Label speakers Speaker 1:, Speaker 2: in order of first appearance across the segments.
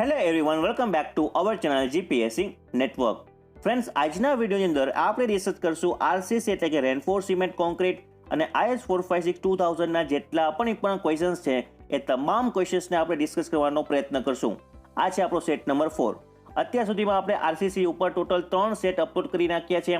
Speaker 1: Hello everyone, welcome back to our channel GPSC network. Friends, આજના વિડીયોની અંદર આપણે ડિસ્કસ કરશું આરસીસી એટલે કે રેનફોર્સ સિમેન્ટ કોન્ક્રીટ અને IS 456 2000 ના જેટલા પણ ઇમ્પોર્ટન્ટ ક્વેશ્ચન્સ છે એ તમામ ક્વેશ્ચન્સને આપણે ડિસ્કસ કરવાનો પ્રયત્ન કરશું. આ છે આપણો સેટ નંબર 4. અત્યાર સુધીમાં આપણે આરસીસી ઉપર ટોટલ 3 સેટ અપલોડ કરી નાખ્યા છે.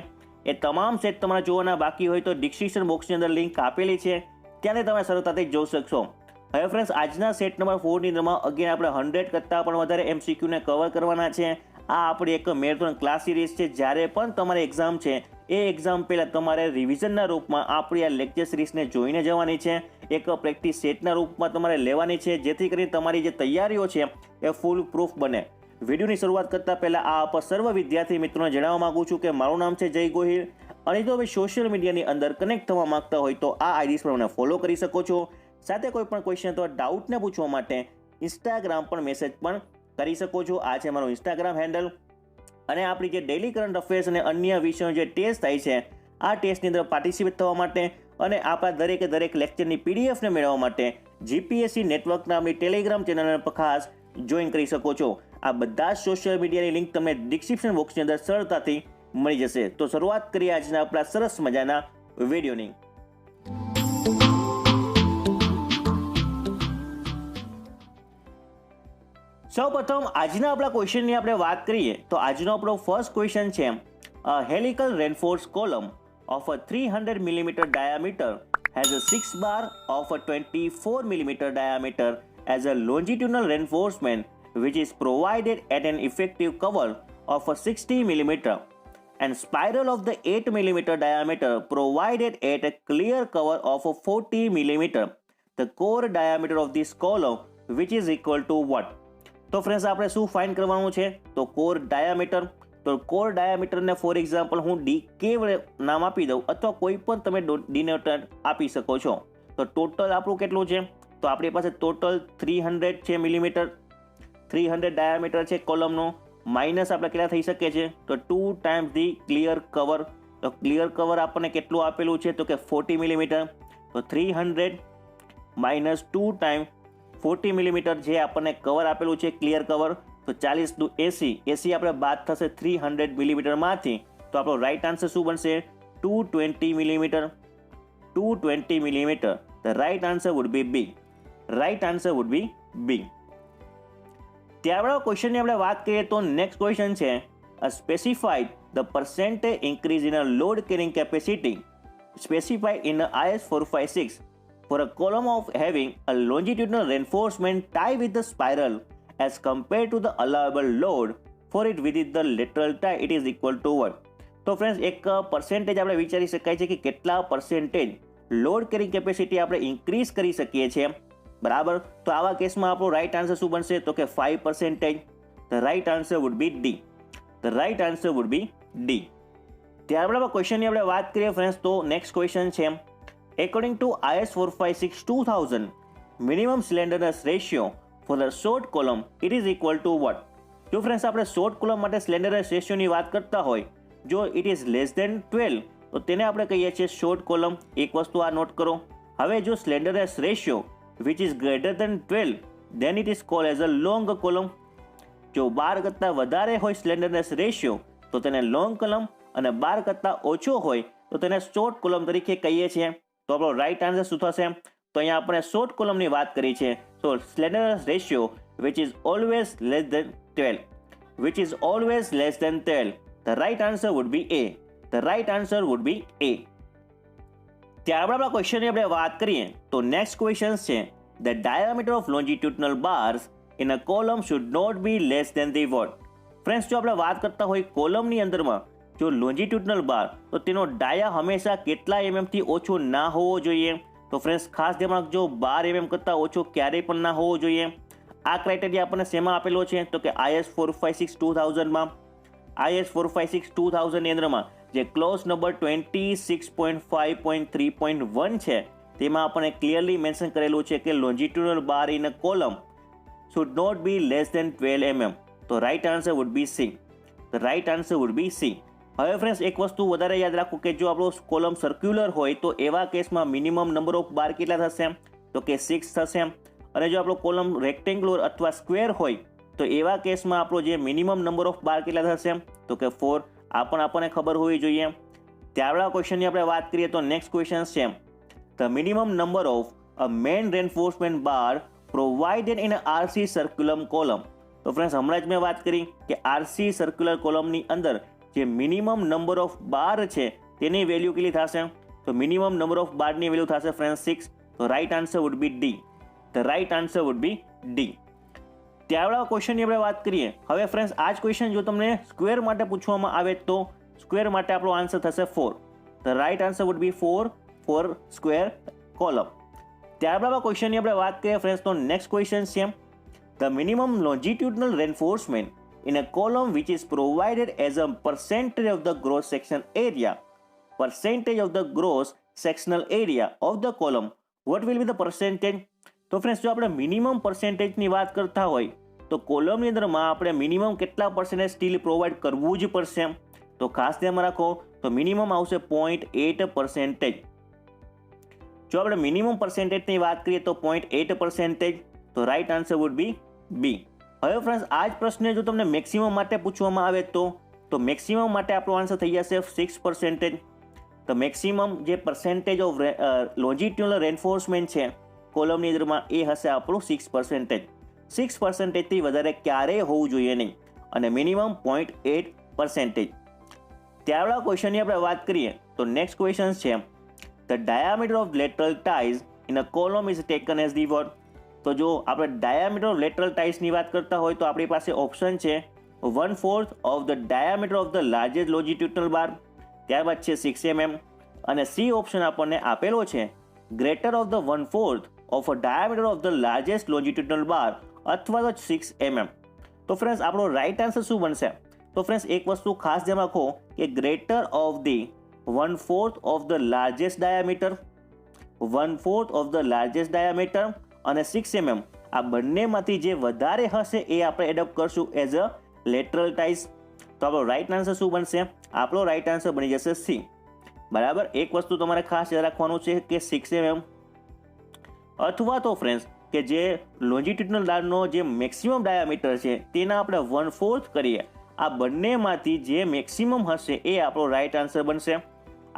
Speaker 1: એ તમામ સેટ તમારે જોવાના બાકી હોય તો ડિસ્ક્રિપ્શન બોક્સની અંદર લિંક આપેલી છે, ત્યાંથી તમે સરળતાથી જોઈ શકશો. હવે ફ્રેન્ડ્સ, આજના સેટ નંબર 4ની અંદરમાં અગેન આપણે 100 કરતાં પણ વધારે MCQને કવર કરવાના છે. આ આપણી એક મેરેથોન ક્લાસ સિરીઝ છે. જ્યારે પણ તમારી એક્ઝામ છે એ એક્ઝામ પહેલાં તમારે રિવિઝનના રૂપમાં આપણી આ લેક્ચર સિરીઝને જોઈને જવાની છે. એક પ્રેક્ટિસ સેટના રૂપમાં તમારે લેવાની છે, જેથી કરીને તમારી જે તૈયારીઓ છે એ ફૂલ પ્રૂફ બને. વિડીયોની શરૂઆત કરતાં પહેલાં આ સર્વ વિદ્યાર્થી મિત્રોને જણાવવા માગું છું કે મારું નામ છે જય ગોહિલ, અને જો તમે સોશિયલ મીડિયાની અંદર કનેક્ટ થવા માંગતા હોય તો આ આઈડીસ પર મને ફોલો કરી શકો છો. સાથે કોઈ પણ ક્વેશ્ચન અથવા ડાઉટને પૂછવા માટે ઇન્સ્ટાગ્રામ પર મેસેજ પણ કરી શકો છો. આ છે મારું ઇન્સ્ટાગ્રામ હેન્ડલ. અને આપણી જે ડેઇલી કરંટ અફેર્સ અને અન્ય વિષયો જે ટેસ્ટ થાય છે આ ટેસ્ટની અંદર પાર્ટિસિપેટ થવા માટે અને આપણા દરેક લેક્ચરની પીડીએફને મેળવવા માટે જીપીએસસી નેટવર્ક નામની ટેલિગ્રામ ચેનલને ખાસ જોઈન કરી શકો છો. આ બધા જ સોશિયલ મીડિયાની લિંક તમને ડિસ્ક્રિપ્શન બોક્સની અંદર સરળતાથી મળી જશે. તો શરૂઆત કરીએ આજના આપણા સરસ મજાના વિડીયોની. સૌપ્રથમ આજના આપણા ક્વેશ્ચનની આપણે વાત કરીએ તો આજનો આપણો ફર્સ્ટ ક્વેશ્ચન છે helical reinforce column of a 300 mm diameter has a 6 bar of a 24 mm diameter as a longitudinal reinforcement which is provided at an effective cover of a 60 mm and spiral of the 8 mm diameter provided at a clear cover of a 40 mm. The core diameter of this column which is equal to what? તો friends, આપણે શું find કરવાનું છે? તો core diameter. તો core ડાયામીટરને for example હું DK નામ આપી દઉં, અથવા કોઈ પણ તમે ડિનોટર આપી શકો છો. તો ટોટલ આપણું કેટલું છે? તો આપણી પાસે ટોટલ 300 છે મિલીમીટર, 300 ડાયામીટર છે કોલમનો. માઇનસ આપણે કેટલા થઈ શકે છે? તો 2 ટાઈમ્સ ધી ક્લિયર કવર. તો ક્લિયર કવર આપણને કેટલું આપેલું છે? તો કે 40 મિલીમીટર. તો 300 માઇનસ 2 ટાઈમ 40 મિલીમીટર જે આપણને કવર આપેલું છે ક્લિયર કવર. તો 40 દુ 80 આપણે બાદ થશે 300 મિલીમીટરમાંથી. તો આપણો રાઈટ આન્સર શું બનશે? 220 millimetre. 220 millimetre. The right answer would be B. Right answer would be B. ત્યારબાદ ક્વેશ્ચનની આપણે વાત કરીએ તો નેક્સ્ટ ક્વેશ્ચન છે specified the percentage increase in a load carrying capacity specified in IS 456 for a column of having a longitudinal reinforcement tie with the spiral as compared to the allowable load for it within the lateral tie, it is equal to what? તો friends, એક percentage આપણે વિચારી શકાય છે કે કેટલા percentage load carrying capacity આપણે increase કરી શકીએ છીએ, બરાબર. તો આવા કેસમાં આપણો રાઈટ આન્સર શું બનશે? તો કે 5%. The right answer would be D. The right answer would be D. ત્યારબાદ આપણે ક્વેશ્ચનની આપણે વાત કરીએ ફ્રેન્ડ્સ, તો નેક્સ્ટ ક્વેશ્ચન છે According to IS 456 2000, minimum slenderness ratio for the short column it is equal to what? જો ફ્રેન્ડ્સ આપણે શોર્ટ કોલમ માટે સ્લેન્ડરનેસ રેશિયોની વાત કરતા હોય, જો ઇટ ઇઝ લેસ ધેન 12 તો તેને આપણે કહીએ છીએ શોર્ટ કોલમ. એક વસ્તુ આ નોટ કરો. હવે જો slenderness ratio which is greater than 12 then it is called as a long column. જો 12 કરતાં વધારે હોય સ્લેન્ડરનેસ રેશિયો તો તેને લોંગ કોલમ, અને 12 કરતાં ઓછો હોય તો તેને શોર્ટ કોલમ તરીકે કહીએ છીએ. તો આપણો રાઈટ આન્સર શું થશે? તો અહીંયા આપણે શોર્ટ કોલમની વાત કરી છે. તો slenderness ratio which is always less than 12. Which is always less than 12. The right answer would be A. The right answer would be A. ત્યારબાદ આપણા ક્વેશ્ચનની આપણે વાત કરીએ તો નેક્સ્ટ ક્વેશ્ચન છે the diameter of longitudinal bars in a column should not be less than the what? Friends, જો આપણે વાત કરતા હોય કોલમની અંદરમાં જો લોન્જિટ્યુડનલ બાર તો તેનો ડાયા હંમેશા કેટલા થી ઓછો ના હોવો જોઈએ? તો ફ્રેન્ડ્સ, ખાસ ધ્યાન રાખજો, 12 કરતાં ઓછો ક્યારેય પણ ના હોવો જોઈએ. આ ક્રાઇટેરિયા આપણને શેમાં આપેલો છે? તો કે IS 456 2000માં. IS 456 2000ની અંદરમાં જે ક્લોઝ નંબર 26.5.3.1 છે તેમાં આપણને ક્લિયરલી મેન્શન કરેલું છે કે longitudinal bar in a column should not be less than 12 mm. તો right answer would be C. The right answer would be C. હવે ફ્રેન્ડ્સ, એક વસ્તુ વધારે યાદ રાખો કે જો આપણો કોલમ સર્ક્યુલર હોય તો એવા કેસમાં મિનિમમ નંબર ઓફ બાર કેટલા થશે? તો કે 6 થશે. અને જો આપણો કોલમ રેક્ટેંગ્યુલર અથવા સ્ક્વેર હોય તો એવા કેસમાં આપણો જે મિનિમમ નંબર ઓફ બાર કેટલા થશે તો કે 4. આ પણ આપણને ખબર હોવી જોઈએ. ત્યારબાદ ક્વેશ્ચનની આપણે વાત કરીએ તો નેક્સ્ટ ક્વેશ્ચન છે the minimum number of a main reinforcement bar provided in RC circular column. તો ફ્રેન્ડ્સ હમણાં જ મેં વાત કરી કે આરસી સર્ક્યુલર કોલમની અંદર જે મિનિમમ નંબર ઓફ બાર છે તેની વેલ્યુ કેટલી થશે તો મિનિમમ નંબર ઓફ બારની વેલ્યુ થશે ફ્રેન્ડ્સ 6. તો right answer would be D. The right answer would be D. ત્યારબાદ ક્વેશ્ચનની આપણે વાત કરીએ. હવે ફ્રેન્ડ્સ આ જ ક્વેશ્ચન જો તમને સ્ક્વેર માટે પૂછવામાં આવે તો સ્ક્વેર માટે આપણો આન્સર થશે 4. The right answer would be 4 four square column. ત્યારબાદ ક્વેશ્ચનની આપણે વાત કરીએ ફ્રેન્ડ્સ તો નેક્સ્ટ ક્વેશ્ચન છે the minimum longitudinal reinforcement in a column which is provided as a percentage of the gross section area. Percentage of the gross sectional area of the column. What will be the percentage? તો friends જો આપણે minimum પર્સેન્ટેજની વાત કરતા હોય તો કોલમની અંદરમાં આપણે મિનિમમ કેટલા પર્સેન્ટેજ સ્ટીલ પ્રોવાઈડ કરવું જ પડશે. તો ખાસ ધ્યાનમાં રાખો તો મિનિમમ આવશે 0.8%. જો આપણે મિનિમમ પર્સેન્ટેજની વાત કરીએ તો 0.8%. તો right answer would be B. હવે ફ્રેન્ડ્સ આ જ પ્રશ્ન જો તમને મેક્સિમમ માટે પૂછવામાં આવે તો મેક્સિમમ માટે આપણો આન્સર થઈ જશે 6%. તો મેક્સિમમ જે પર્સેન્ટેજ ઓફ લોન્જિટ્યુડનલ રેન્ફોર્સમેન્ટ છે કોલમની અંદરમાં એ હશે આપણું 6%. 6%થી વધારે ક્યારેય હોવું જોઈએ નહીં અને મિનિમમ 0.8%. ત્યારબાદ ક્વેશ્ચનની આપણે વાત કરીએ તો નેક્સ્ટ ક્વેશ્ચન છે the diameter of lateral ties in a column is taken as the what. તો જો આપણે ડાયામીટર ઓફ લેટરલ ટાઈઝની વાત કરતા હોય તો આપણી પાસે ઓપ્શન છે 1/4 of the diameter of the largest longitudinal bar, ત્યારબાદ છે 6 mm અને સી ઓપ્શન આપણને આપેલો છે greater of the 1/4 of a diameter of the largest longitudinal bar અથવા તો 6 mm. તો ફ્રેન્ડ્સ આપણો રાઈટ આન્સર શું બનશે? તો ફ્રેન્ડ્સ એક વસ્તુ ખાસ ધ્યાન રાખો કે greater of the 1/4 of the largest diameter, 1/4 of the largest diameter અને 6 mm આ બંનેમાંથી જે વધારે હશે એ આપણે એડપ્ટ કરશું એઝ અ લેટરલ ટાઈઝ. તો આપણો રાઈટ આન્સર શું બનશે? આપણો રાઈટ આન્સર બની જશે સી. બરાબર. એક વસ્તુ તમારે ખાસ યાદ રાખવાનું છે કે 6 mm અથવા તો ફ્રેન્ડ્સ કે જે લોન્જિટ્યુડનલ બારનો જે મેક્સિમમ ડાયામીટર છે તેના આપણે 1/4 કરીએ. આ બંનેમાંથી જે મેક્સિમમ હશે એ આપણો રાઈટ આન્સર બનશે.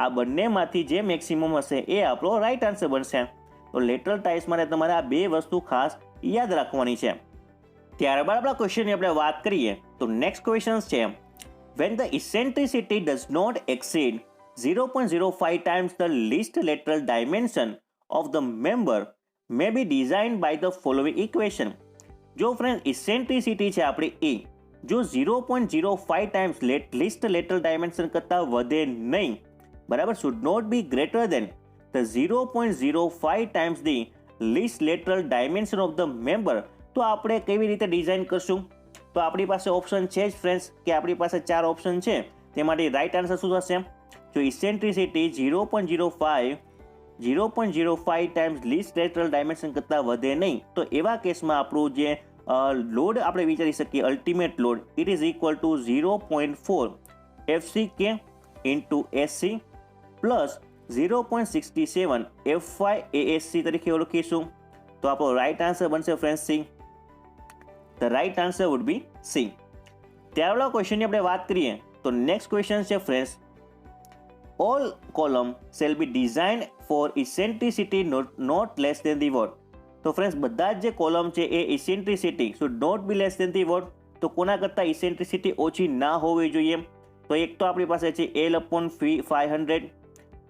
Speaker 1: આ બંનેમાંથી જે મેક્સિમમ હશે એ આપણો રાઈટ આન્સર બનશે. તો લેટરલ ટાઈઝ માટે તમારે આ બે વસ્તુ ખાસ યાદ રાખવાની છે. ત્યારબાદ આપણા ક્વેશ્ચનની આપણે વાત કરીએ તો નેક્સ્ટ ક્વેશ્ચન છે when the eccentricity does not exceed 0.05 times the least lateral dimension of the member may be designed by the following equation. જો ફ્રેન્ડ ઇસેન્ટ્રિસિટી છે આપણી એ જો 0.05 ટાઈમ્સ લીસ્ટ લેટરલ ડાયમેન્શન કરતાં વધે નહીં, બરાબર, should not be greater than the 0.05 times the least lateral dimension of the member. તો આપણે કેવી રીતે ડિઝાઇન કરશું? તો આપણી પાસે ઓપ્શન છે જ ફ્રેન્ડ્સ કે આપણી પાસે 4 ઓપ્શન છે. તેમાંથી રાઈટ આન્સર શું થશે? જો ઇસેન્ટ્રિસિટી 0.05 ટાઈમ્સ લીસ્ટ લેટરલ ડાયમેન્શન કરતાં વધે નહીં તો એવા કેસમાં આપણું જે લોડ આપણે વિચારી શકીએ ultimate load it is equal to 0.4 FCK into SC plus 0.67 FY ASC તરીકે ઓળખીશું. તો આપણો રાઈટ આન્સર બનશે friends C. The right answer would be C. ત્યારબાદ ક્વેશ્ચનની આપણે વાત કરીએ તો નેક્સ્ટ ક્વેશ્ચન છે friends all column shall be designed for eccentricity not less than the what. તો ફ્રેન્ડ્સ બધા જ જે કોલમ છે એ ઇસેન્ટ્રિસિટી should not be less than the what. તો કોના કરતાં ઇસેન્ટ્રિસિટી ઓછી ના હોવી જોઈએ? તો એક તો આપણી પાસે છે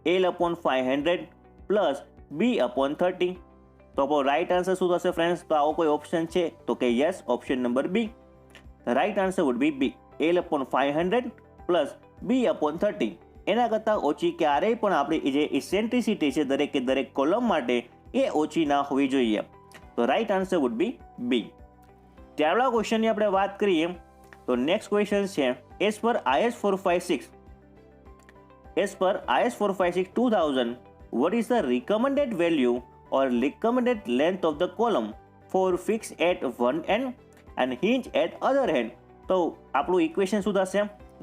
Speaker 1: L/500 પ્લસ B/30. તો આપણો રાઈટ આન્સર શું થશે ફ્રેન્ડ્સ? તો આવો કોઈ ઓપ્શન છે તો કે yes, option number B. Right answer would be B. L/500 plus B/30 એના કરતાં ઓછી ક્યારેય પણ આપણી જે ઇસેન્ટ્રિસિટી છે દરેકે દરેક કોલમ માટે એ ઓછી ના હોવી જોઈએ. તો right answer would be B. ત્યારબાદ ક્વેશ્ચનની આપણે વાત કરીએ તો નેક્સ્ટ ક્વેશ્ચન છે as per IS 456 2000 what is the recommended value or recommended length of the column for fixed at one end and hinge at other end. તો આપણું equation શું થશે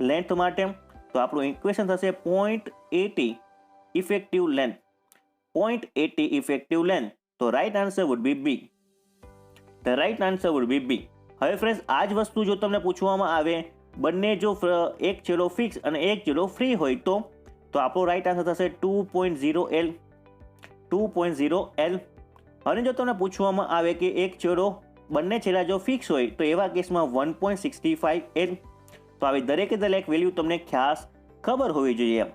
Speaker 1: લેન્થ માટે? તો આપણું ઇક્વેશન થશે 0.80 ઇફેક્ટિવ લેન્થ. 0.80 effective length. તો right answer would be B. The right answer would be B. હવે ફ્રેન્ડ્સ આ જ વસ્તુ જો તમને પૂછવામાં આવે બંને જો એક છેડો ફિક્સ અને એક છેડો ફ્રી હોય તો આપણો રાઈટ આન્સર થશે 2.0 L 2.0 L. અને જો તમને પૂછવામાં આવે કે એક છેડો બંને છેડા જો ફિક્સ હોય તો એવા કેસમાં 1.65 L. તો આવી દરેકે દરેક વેલ્યુ તમને ખાસ ખબર હોવી જોઈએ.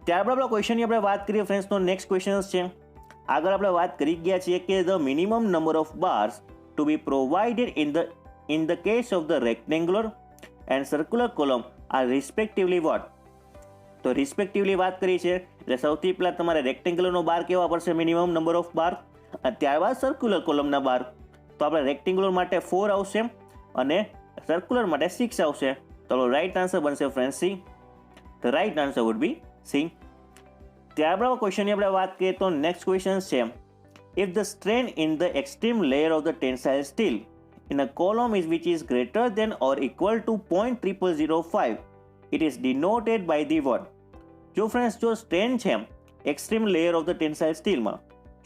Speaker 1: ત્યારબાદ આપણા ક્વેશ્ચનની આપણે વાત કરીએ ફ્રેન્ડ્સ તો નેક્સ્ટ ક્વેશ્ચન છે. આગળ આપણે વાત કરી ગયા છીએ કે the minimum number of bars to be provided in the case of the rectangular and circular column are respectively what. તો રિસ્પેક્ટિવલી વાત કરી છે એટલે સૌથી પહેલાં તમારે રેક્ટેંગ્યુલરનો બાર કેવા પડશે મિનિમમ નંબર ઓફ બાર, અને ત્યારબાદ સર્ક્યુલર કોલમના બાર. તો આપણે રેક્ટેંગ્યુલર માટે 4 આવશે અને સર્ક્યુલર માટે 6 આવશે. તો રાઈટ આન્સર બનશે friend C. The right answer would be C. ત્યારબાદ ક્વેશ્ચનની આપણે વાત કરીએ તો નેક્સ્ટ ક્વેશ્ચન છે if the strain in the extreme layer of the tensile steel in a column is which is greater than or equal to 0.0005 it is denoted by the what. જો friends જો strain છે extreme layer of the tensile સ્ટીલમાં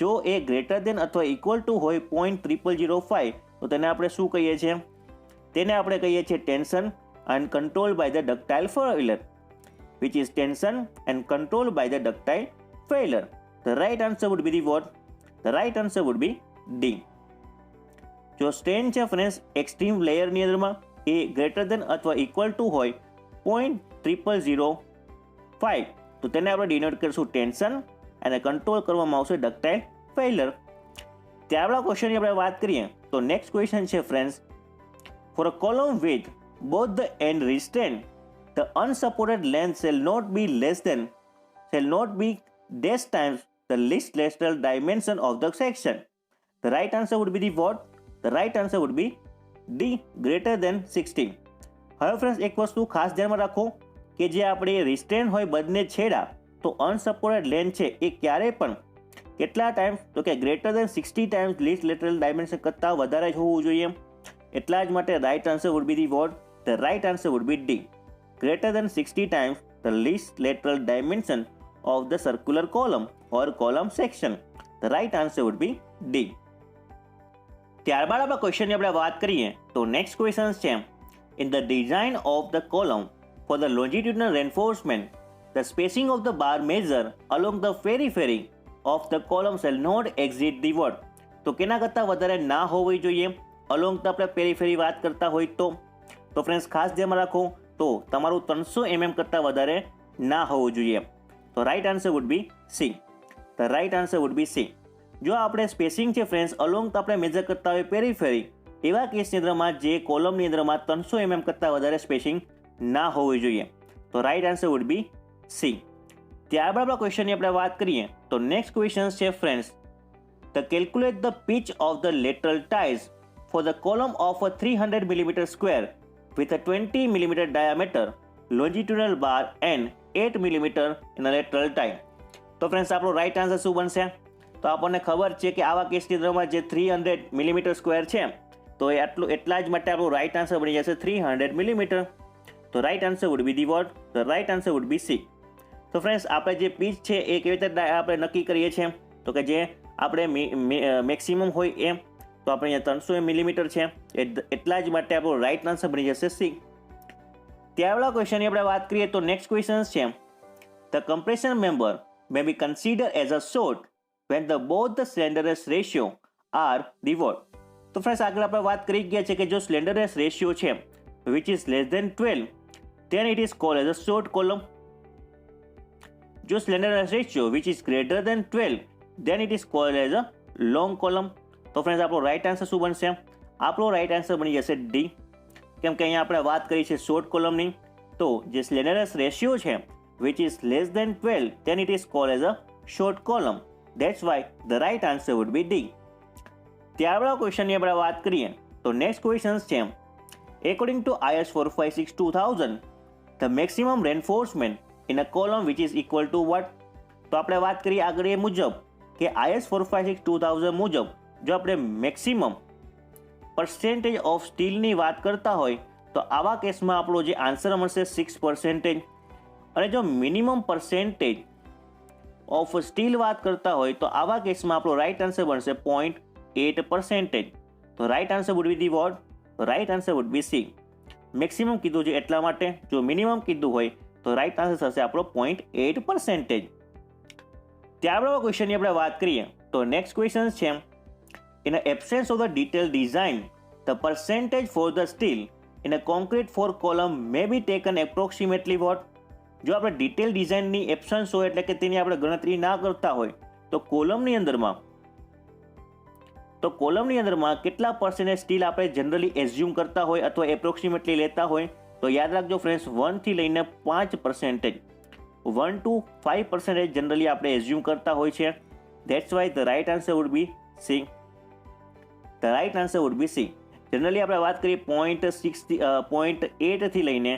Speaker 1: જો એ greater than અથવા equal to હોય 0.0005 તો તેને આપણે શું કહીએ છીએ? તેને આપણે કહીએ છીએ tension and control by the ductile failure, which is tension and controlled by the ductile failure. The right answer would be the what? The right answer would be D. જો સ્ટ્રેન છે ફ્રેન્ડ્સ એક્સ્ટ્રીમ લેયરની અંદરમાં એ greater than અથવા equal to હોય 0.0005 તો તેને આપણે denote કરીશું ટેન્શન અને કંટ્રોલ કરવામાં આવશે ડક્ટાઇલ ફેઇલ્યોર. ત્યારબાદ ક્વેશ્ચનની આપણે વાત કરીએ તો નેક્સ્ટ ક્વેશ્ચન છે friends for a column with both the end restrain the unsupported length shall not be dash times the least lateral dimension of the section. The right answer would be the what? The right answer would be D, greater than 16. હવે friends એક વસ્તુ ખાસ ધ્યાનમાં રાખો કે જે આપણે રિસ્ટ્રેન હોય બંને છેડા તો અનસપોર્ટેડ લેન્થ છે એ ક્યારે પણ કેટલા ટાઈમ્સ તો કે greater than 60 times least lateral dimension કરતાં વધારે જ હોવું જોઈએ. એટલા જ માટે right answer would be the what? The right answer would be D, greater than 60 times the least lateral dimension of the circular column or column section. The right answer would be D. ત્યારબાદ આપણા ક્વેશ્ચનની આપણે વાત કરીએ તો next question છે in the design of the column for the longitudinal reinforcement the spacing of the bar measure along the periphery of the column shall not exceed the what. તો કેના કરતાં વધારે ના હોવી જોઈએ? along તો આપણે પેરીફેરી વાત કરતા હોય તો ફ્રેન્ડ્સ ખાસ ધ્યાનમાં રાખો તો તમારું 300 mm કરતાં વધારે ના હોવું જોઈએ. તો right answer would be C. The right answer would be C. જો આપણે સ્પેસિંગ છે ફ્રેન્ડ્સ અલોંગ તો આપણે મેજર કરતા હોય પેરીફેરી એવા કેસની અંદરમાં જે કોલમની અંદરમાં 300 mm કરતાં વધારે સ્પેસિંગ ના હોવી જોઈએ. તો right answer would be C. ત્યારબાદ આપણા ક્વેશ્ચનની આપણે વાત કરીએ તો નેક્સ્ટ ક્વેશ્ચન છે friends the calculate the pitch of the lateral ties for the column of a 300 mm square with a 20 mm diameter longitudinal bar and 8 mm in a lateral tie. તો friends આપણો right answer શું બનશે? તો આપણને ખબર છે કે આવા કેસની અંદરમાં જે 300 mm સ્ક્વેર છે તો એ એટલા જ માટે આપણું રાઈટ આન્સર બની જશે 300 mm. તો right answer would be the what? The right answer would be C. તો ફ્રેન્ડ્સ આપણે જે પીચ છે એ કેવી રીતે આપણે નક્કી કરીએ છીએ તો કે જે આપણે મેક્સિમમ હોય એમ તો આપણે અહીંયા 300 mm છે એટલા જ માટે આપણો રાઈટ આન્સર બની જશે સી. ત્યારબાદ ક્વેશ્ચનની આપણે વાત કરીએ તો નેક્સ્ટ ક્વેશ્ચન છે the compression member may be consider as a short when the both the slenderness ratio are the what. તો ફ્રેન્ડ્સ આગળ આપણે વાત કરી ગયા છે કે જો સ્લેન્ડરનેસ રેશિયો છે which is less than 12 then it is called as a short column. જો slenderness ratio which is greater than 12 then it is called as a long column. તો ફ્રેન્ડ્સ આપણો રાઈટ આન્સર શું બનશે? આપણો right answer બની જશે D. કેમ કે અહીંયા આપણે વાત કરી છે શોર્ટ કોલમની તો જે સ્લેન્ડરનેસ રેશિયો છે which is less than 12 then it is called as a short column. That's why the right answer would be D. ત્યારબાદ ક્વેશ્ચનની આપણે વાત કરીએ તો નેક્સ્ટ ક્વેશ્ચન છે according to IS 456-2000 the maximum reinforcement in a column which is equal to what. તો આપણે વાત કરીએ આગળ એ મુજબ કે IS 456-2000 મુજબ જો આપણે મેક્સિમમ પર્સેન્ટેજ ઓફ સ્ટીલની વાત કરતા હોય તો આવા કેસમાં આપણો જે આન્સર મળશે 6%. અને જો મિનિમમ પર્સેન્ટેજ ઓફ સ્ટીલ વાત કરતા હોય તો આવા કેસમાં આપણો રાઈટ આન્સર બનશે 0.8%. તો right answer would be the what? તો right answer would be C. Maximum કીધું છે એટલા માટે, જો મિનિમમ કીધું હોય તો રાઈટ આન્સર થશે આપણો 0.8%. ત્યારબાદ ક્વેશ્ચનની આપણે વાત કરીએ તો નેક્સ્ટ ક્વેશ્ચન છે, in absence of the detail design the percentage for the steel in a concrete for column may be taken approximately what. જો આપણે ડિટેલ ડિઝાઇનની એબ્સન્સ હોય એટલે કે તેની આપણે ગણતરી ના કરતા હોય તો કોલમની અંદરમાં કેટલા પર્સન્ટેજ સ્ટીલ આપણે જનરલી એઝ્યુમ કરતા હોય અથવા એપ્રોક્સિમેટલી લેતા હોય, તો યાદ રાખજો ફ્રેન્ડ્સ 1 થી લઈને 5%, 1 to 5% જનરલી આપણે એઝ્યુમ કરતા હોય છે. That's why the right answer would be C. The right answer would be C. Generally આપણે વાત કરીએ 0.8 થી લઈને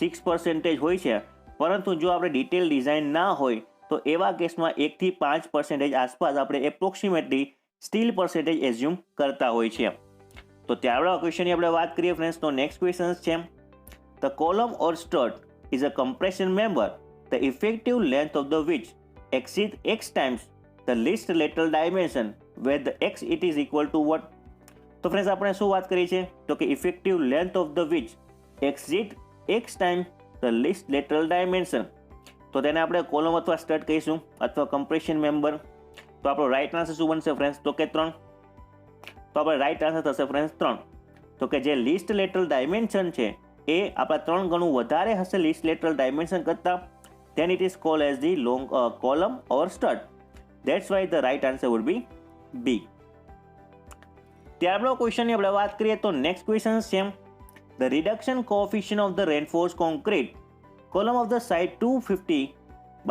Speaker 1: 6% હોય છે, પરંતુ જો આપણે ડિટેલ ડિઝાઇન ના હોય તો એવા કેસમાં 1 થી 5% આસપાસ આપણે એપ્રોક્સિમેટલી સ્ટીલ પર્સન્ટેજ એઝ્યુમ કરતા હોય છે. તો ત્યારબાદ ક્વેશ્ચનની આપણે વાત કરીએ ફ્રેન્ડ્સ તો નેક્સ્ટ ક્વેશ્ચન છે, the column or stud is a compression member the effective length of the which exceed x times the least lateral dimension where the x it is equal to what. તો friends આપણે શું વાત કરી છે તો કે effective length of the which exceed x times the least lateral dimension, તો તેને આપણે કોલમ અથવા સ્ટડ કહીશું અથવા કમ્પ્રેશન મેમ્બર. તો આપણો રાઈટ આન્સર શું બનશે ફ્રેન્ડ્સ તો કે 3. તો આપણે રાઈટ આન્સર થશે ફ્રેન્ડ્સ 3. તો કે જે લીસ્ટ લેટરલ ડાયમેન્શન છે એ આપણા 3 ગણું વધારે હશે લીસ્ટ લેટરલ ડાયમેન્શન કરતાં, then it is called as the long column or stud. That's why the right answer would be B. ત્યારબાદ ક્વેશ્ચનની આપણે વાત કરીએ તો નેક્સ્ટ ક્વેશ્ચન છે, the reduction coefficient of the reinforced concrete column of the side 250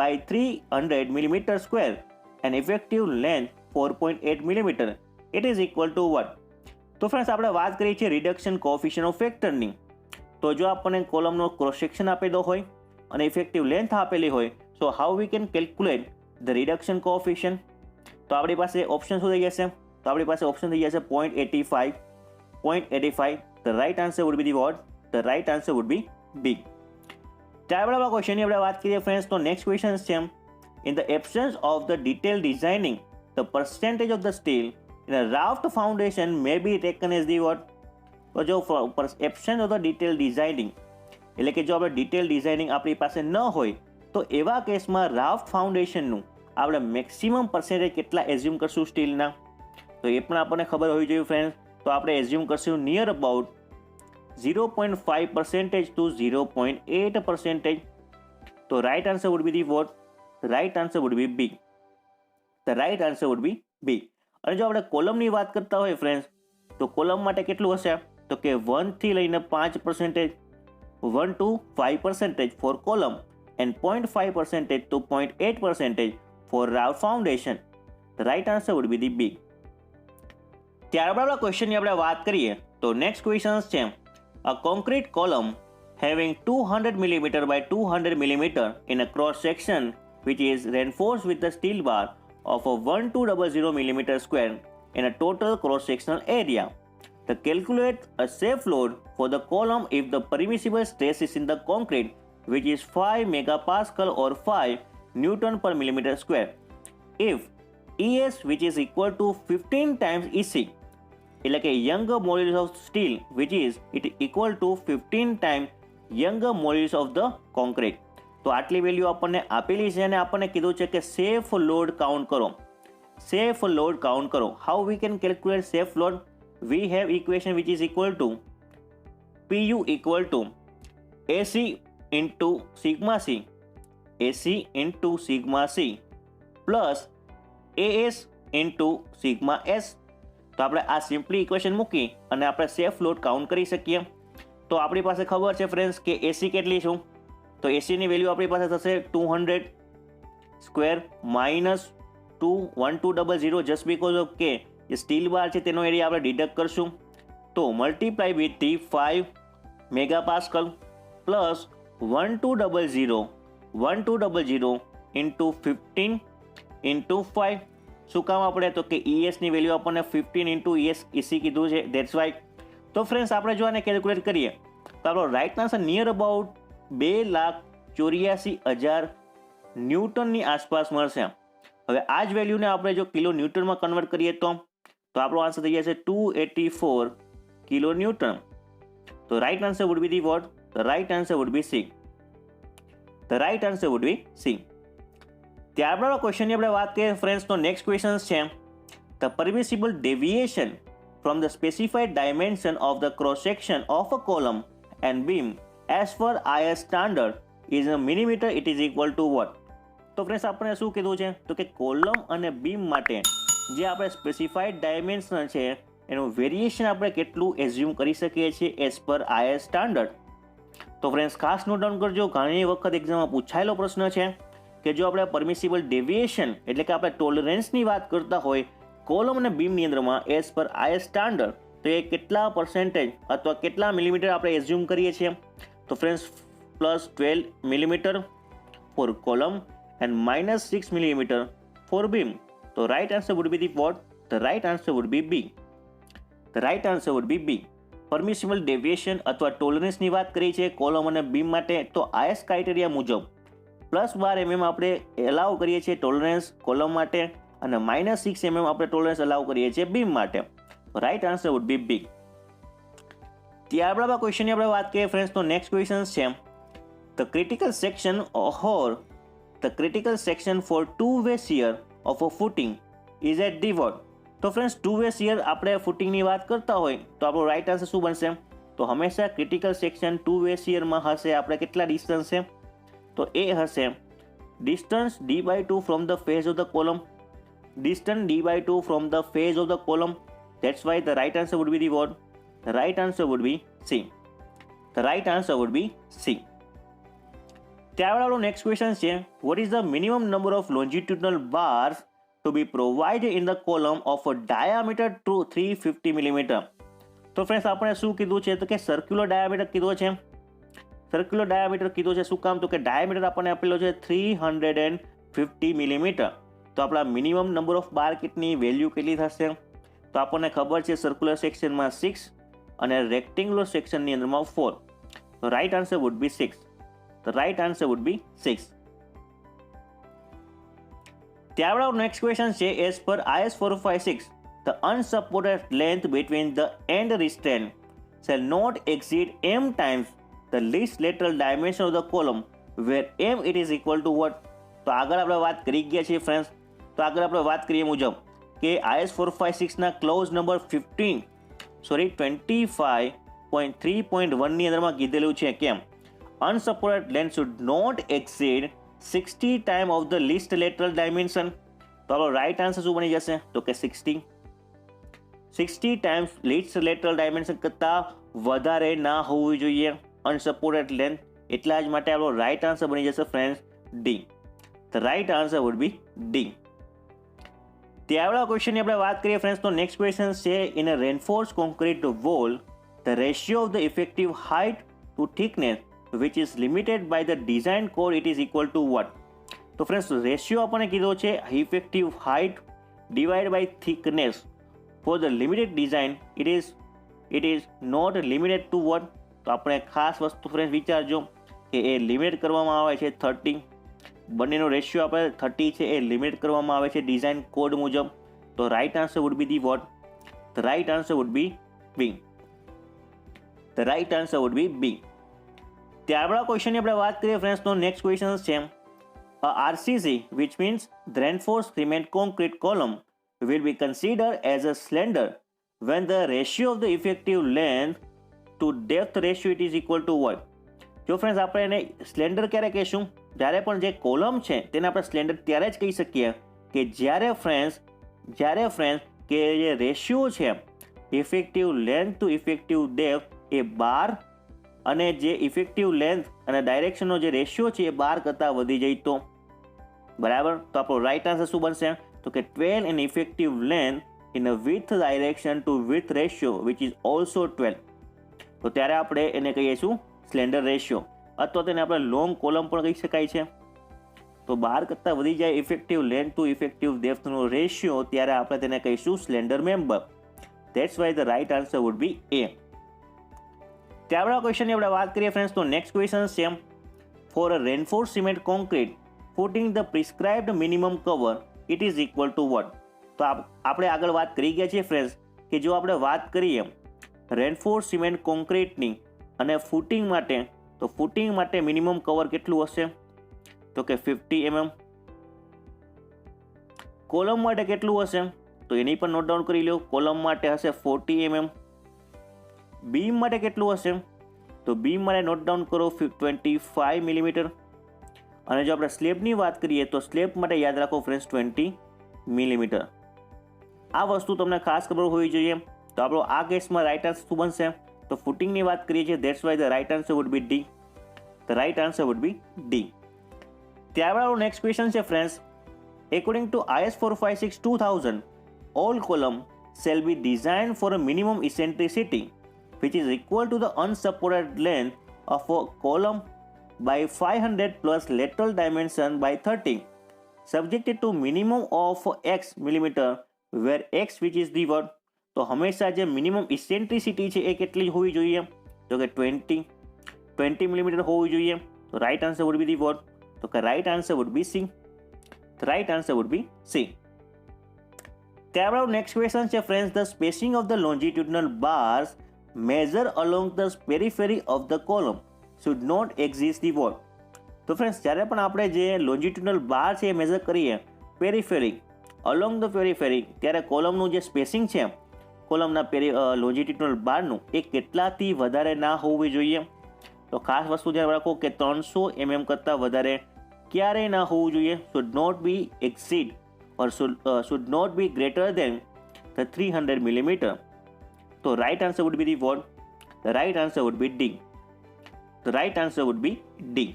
Speaker 1: by 300 millimeter square and effective length 4.8 millimeter, it is equal to what. તો friends આપણે વાત કરીએ છીએ રિડક્શન કોએફિશિયન્ટ ઓફ ફેક્ટરની. તો જો આપણને કોલમનો ક્રોસ સેક્શન આપેલો હોય અને ઇફેક્ટિવ લેન્થ આપેલી હોય, so how we can calculate the reduction coefficient. તો આપણી પાસે ઓપ્શન શું થઈ જશે, તો આપણી પાસે ઓપ્શન થઈ જશે 0.85. The right answer would be the what, the right answer would be B. ત્યારબાદ ક્વેશ્ચનની આપણે વાત કરીએ ફ્રેન્ડ્સ તો નેક્સ્ટ ક્વેશ્ચન છે, in the absence of the detail designing the percentage of the steel in a raft foundation may be taken as the what. તો જો absence of the detail designing એટલે કે જો આપણે ડિટેલ ડિઝાઇનિંગ આપણી પાસે ન હોય તો એવા કેસમાં રાફ્ટ ફાઉન્ડેશનનું આપણે મેક્સિમમ પર્સન્ટેજ કેટલા એઝ્યુમ કરશું સ્ટીલના, તો એ પણ આપણને ખબર હોવી જોઈએ ફ્રેન્ડ્સ. તો આપણે એઝ્યુમ કરશું નિયર અબાઉટ 0.5% to 0.8%. તો right answer would be the what, right answer would be B. The right answer would be B. અને જો આપણે કોલમની વાત કરતા હોય ફ્રેન્ડ્સ તો કોલમ માટે કેટલું હશે તો કે 1 થી લઈને 5%, 1 to 5% for column and 0.5% to 0.8% for raft foundation. The right answer would be the B. ત્યારબાદ ક્વેશ્ચનની આપણે વાત કરીએ તો નેક્સ્ટ ક્વેશ્ચન છે, a concrete column having 200 mm by 200 mm in a cross section which is reinforced with the steel bar of a 1200 mm square in a total cross sectional area. To calculate a safe load for the column if the permissible stress is in the concrete which is 5 megapascal or 5 Newton per millimeter square. If ES which is equal to 15 times EC, એટલે કે younger modulus of steel which is it equal to 15 times younger modulus of the concrete. તો આટલી value આપણને આપેલી છે અને આપણને કીધું છે કે સેફ લોડ કાઉન્ટ કરો, સેફ લોડ કાઉન્ટ કરો. How we can calculate safe load? we have equation which is equal to PU equal to AC into sigma C, AC into sigma C plus AS into sigma S. તો આપણે આ simply equation મૂકી અને આપણે safe load count કરી શકીએ. તો આપણી પાસે ખબર છે ફ્રેન્ડ્સ કે એસી કેટલી છું, તો એસીની વેલ્યુ આપણી પાસે થશે 200 square minus 1200 just because of કે જે સ્ટીલ બાર છે તેનો એરિયા આપણે ડિડક્ટ કરશું, તો multiply with the 5 megapascal plus 1200 into 15 into 5. શું કામ આપણે તો કે ESની વેલ્યુ આપણને 15 ઇન્ટુ EC કીધું છે, ધેટ્સ વાય. તો ફ્રેન્ડ્સ આપણે જો આને કેલ્ક્યુલેટ કરીએ તો આપણો રાઇટ આન્સર નિયર અબાઉટ 2,84,000 ન્યૂટનની આસપાસ મળશે. હવે આ જ વેલ્યુને આપણે જો કિલો ન્યૂટનમાં કન્વર્ટ કરીએ તો આપણો આન્સર થઈ જશે 284 કિલો ન્યૂટન. તો right answer would be the what? The right answer would be C. The right answer would be C. ત્યારબાદ ક્વેશ્ચનની આપણે વાત કરીએ ફ્રેન્ડ્સ, તો નેક્સ્ટ ક્વેશ્ચન છે the permissible deviation from the specified dimension of the cross section of a column and beam as per IS standard is a millimeter. It is equal to what? તો friends આપણે શું કીધું છે તો કે column અને beam માટે જે આપણે સ્પેસિફાઈડ ડાયમેન્શન છે એનું વેરિએશન આપણે કેટલું એઝ્યુમ કરી શકીએ છીએ એઝ પર IS સ્ટાન્ડર્ડ. તો ફ્રેન્ડ્સ ખાસ નોટ ડાઉન કરજો, ઘણી વખત એક્ઝામમાં પૂછાયેલો પ્રશ્ન છે કે જો આપણે પરમિસિબલ ડેવિએશન એટલે કે આપણે ટોલરન્સની વાત કરતા હોય કોલમ અને બીમની અંદરમાં એઝ પર IS સ્ટાન્ડર્ડ, તો એ કેટલા પર્સન્ટેજ અથવા કેટલા મિલીમીટર આપણે એઝ્યુમ કરીએ છીએ? તો friends +12 millimetre for column and -6 millimeter for beam. So right answer would be the what? The right answer would be B. The right answer would be B. Permissible deviation અથવા tolerance ની વાત કરી છે column અને beam માટે, તો IS criteria મુજબ +12 mm આપણે એલાઉ કરીએ છીએ ટોલરન્સ કોલમ માટે અને -6 mm આપણે ટોલરન્સ એલાઉ કરીએ છીએ બીમ માટે. Right answer would be B. ત્યારબાદ ક્વેશ્ચનની આપણે વાત કરીએ ફ્રેન્ડ્સ, તો નેક્સ્ટ ક્વેશ્ચન છે the critical section or the critical section for two-way shear of a footing is at the what? તો ફ્રેન્ડ્સ two-way shear આપણે ફૂટિંગની વાત કરતા હોય તો આપણો રાઈટ આન્સર શું બનશે? તો હંમેશા ક્રિટિકલ સેક્શન two-way shearમાં હશે આપણે કેટલા ડિસ્ટન્સ છે? તો એ હશે distance d/2 from the face of the column. Distance d/2 from the face of the column. That's why the right answer would be the what? The right answer would be C. The right answer would be C. ત્યારબાદ next question છે what is the minimum number of longitudinal bars to be provided in the column of a diameter 350 millimetre. તો friends આપણે શું કીધું છે તો કે circular diameter કીધો છે. સર્ક્યુલર ડાયામીટર કીધું છે, શું કામ? તો કે ડાયામીટર આપણને આપેલો છે 350 મિલીમીટર. તો આપણા મિનિમમ નંબર ઓફ બાર કેટલી વેલ્યુ કેટલી થશે? તો આપણને ખબર છે સર્ક્યુલર સેક્શનમાં 6 અને રેક્ટેંગ્યુલર સેક્શનની અંદરમાં 4. તો right answer would B 6. The right answer would be 6. ત્યારબાદ નેક્સ્ટ ક્વેશ્ચન છે as per IS 456 the unsupported length between the end restraint shall not exceed m times the least lateral dimension of the column where m it is equal to what? તો આગળ આપણે વાત કરી ગયા છીએ friends, તો આગળ આપણે વાત કરીએ મુજબ કે IS 456 ના ક્લોઝ નંબર 25.3.1 ની અંદરમાં કીધેલું છે કેમ unsupported length should not exceed 60 times of the least lateral dimension. તો આપણો રાઈટ આન્સર શું બની જશે? તો કે 60 times least lateral dimension કરતાં વધારે ના હોવી જોઈએ unsupported length. એટલા જ માટે આપણો રાઈટ આન્સર બની જશે friends D. The right answer would be D. ત્યારબાદ ક્વેશ્ચનની આપણે વાત કરીએ ફ્રેન્ડ્સ, તો નેક્સ્ટ ક્વેશ્ચન છે in a reinforce concrete wall the ratio of the effective height to thickness which is limited by the design code it is equal to what? તો friends ratio આપણને કીધો છે effective height divide by thickness for the limited design it is not limited to what? તો આપણે ખાસ વસ્તુ friends વિચારજો કે એ limit કરવામાં આવે છે 30. બંનેનો રેશિયો આપણે 30 છે એ લિમિટ કરવામાં આવે છે ડિઝાઇન કોડ મુજબ. તો right answer would be the what? The right answer would be B. The right answer would be B. ત્યારબાદ ક્વેશ્ચનની આપણે વાત કરીએ ફ્રેન્ડ્સ, તો નેક્સ્ટ ક્વેશ્ચન છે RCC which means the reinforced cement concrete column will be considered as a slender when the ratio of the effective length to depth ratio it is equal to what? જો friends આપણે એને સ્લેન્ડર ક્યારે કહીશું? જ્યારે પણ જે column છે તેને આપણે સ્લેન્ડર ત્યારે જ કહી શકીએ કે જ્યારે ફ્રેન્ડ્સ કે જે રેશિયો છે effective length to effective depth એ 12 અને જે ઇફેક્ટિવ લેન્થ અને ડાયરેક્શનનો જે રેશિયો છે એ 12 કરતાં વધી જાય તો બરાબર. તો આપણો રાઈટ આન્સર શું બનશે? તો કે 12 an effective length in a with direction to with ratio which is also 12. તો ત્યારે આપણે એને કહીશું સ્લેન્ડર રેશિયો, અથવા તેને આપણે લોંગ કોલમ પણ કહી શકાય છે. તો 12 કરતાં વધી જાય ઇફેક્ટિવ લેન્થ ટુ ઇફેક્ટિવ ડેપ્થનો રેશિયો, ત્યારે આપણે તેને કહીશું slender member. That's why the right answer would be A. ત્યારબાદ ક્વેશ્ચનની આપણે વાત કરીએ ફ્રેન્ડ્સ, તો નેક્સ્ટ ક્વેશ્ચન છે for a reinforce cement concrete footing the prescribed minimum cover it is equal to what? તો આપણે આગળ વાત કરી ગયા છીએ ફ્રેન્ડ્સ કે જો આપણે વાત કરીએ રેનફોર્સ સિમેન્ટ કોન્ક્રીટની અને ફૂટિંગ માટે, તો ફૂટિંગ માટે મિનિમમ કવર કેટલું હશે? તો કે 50 mm. કોલમ માટે કેટલું હશે? તો એની પણ નોટ ડાઉન કરી લો. કોલમ માટે હશે 40 mm. બીમ માટે કેટલું હશે? તો બીમ માટે નોટ ડાઉન કરો 25 mm. અને જો આપણે સ્લેબની વાત કરીએ તો સ્લેબ માટે યાદ રાખો ફ્રેન્ડ્સ 20 mm. આ વસ્તુ તમને ખાસ ખબર હોવી જોઈએ. તો આપણો આ કેસમાં રાઈટ આન્સર શું બનશે? તો ફૂટિંગની વાત કરીએ છીએ, that's why the right answer would be D. The right answer would be D. ત્યારબાદ આપણો નેક્સ્ટ ક્વેશ્ચન છે friends, according to IS 456-2000 all column shall be designed for a minimum eccentricity which is equal to the unsupported length of a column by 500 plus lateral dimension by 30 subjected to minimum of x millimeter where x which is the what? તો હંમેશા જે minimum ઇસેન્ટ્રિસિટી છે એ કેટલી હોવી જોઈએ? તો કે 20 millimetre હોવી જોઈએ. તો right answer would be the what? તો કે right answer would be C. Right answer would be C. ત્યારબાદ નેક્સ્ટ ક્વેશ્ચન છે friends, the spacing of the longitudinal bars measure along the periphery of the column should not exceed the what? તો friends જ્યારે પણ આપણે જે લોન્જિટ્યુડનલ બાર છે એ measure કરીએ પેરીફેરી, along the પેરીફેરી, ત્યારે કોલમનું જે સ્પેસિંગ છે કોલમના લોન્જિટ્યુડનલ બારનું એ કેટલાથી વધારે ના હોવું જોઈએ? તો ખાસ વસ્તુ ધ્યાન રાખો કે 300 mm કરતાં વધારે ક્યારેય ના હોવું જોઈએ. should not be exceed or should not be greater than the 300 mm. તો right answer would be the what? The right answer would be D. The right answer would be D.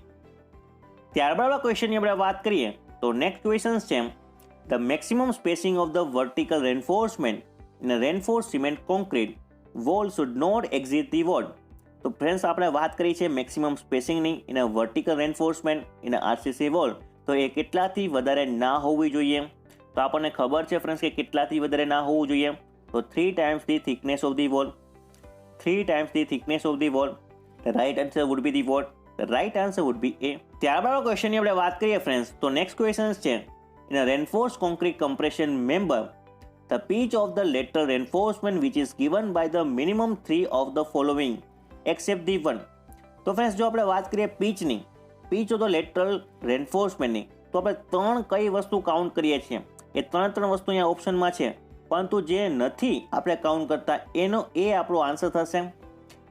Speaker 1: ત્યારબાદ ક્વેશ્ચનની આપણે વાત કરીએ તો નેક્સ્ટ ક્વેશ્ચન છે, the maximum spacing of the vertical reinforcement in a reinforce cement concrete wall should not exceed the what? તો friends આપણે વાત કરી છે મેક્સિમમ સ્પેસિંગની in a vertical reinforcement in a RCC wall, તો એ કેટલાથી વધારે ના હોવી જોઈએ? તો આપણને ખબર છે ફ્રેન્ડ્સ કે કેટલાથી વધારે ના હોવું જોઈએ? તો 3 times the thickness of the wall. 3 times the thickness of the wall. The right answer would be the what? The right answer would be A. ત્યારબાદ ક્વેશ્ચનની આપણે વાત કરીએ ફ્રેન્ડ્સ તો નેક્સ્ટ ક્વેશ્ચન છે, in a reinforced concrete compression member the pitch of the lateral reinforcement which is given by the minimum 3 of the following except the one. તો friends જો આપણે વાત કરીએ પીચની, પીચ ઓફ ધ લેટરલ રેન્ફોર્સમેન્ટની, તો આપણે 3 કઈ વસ્તુ કાઉન્ટ કરીએ છીએ? એ 3 વસ્તુ અહીંયા ઓપ્શનમાં છે, પરંતુ જે નથી આપણે કાઉન્ટ કરતા એનો એ આપણો આન્સર થશે.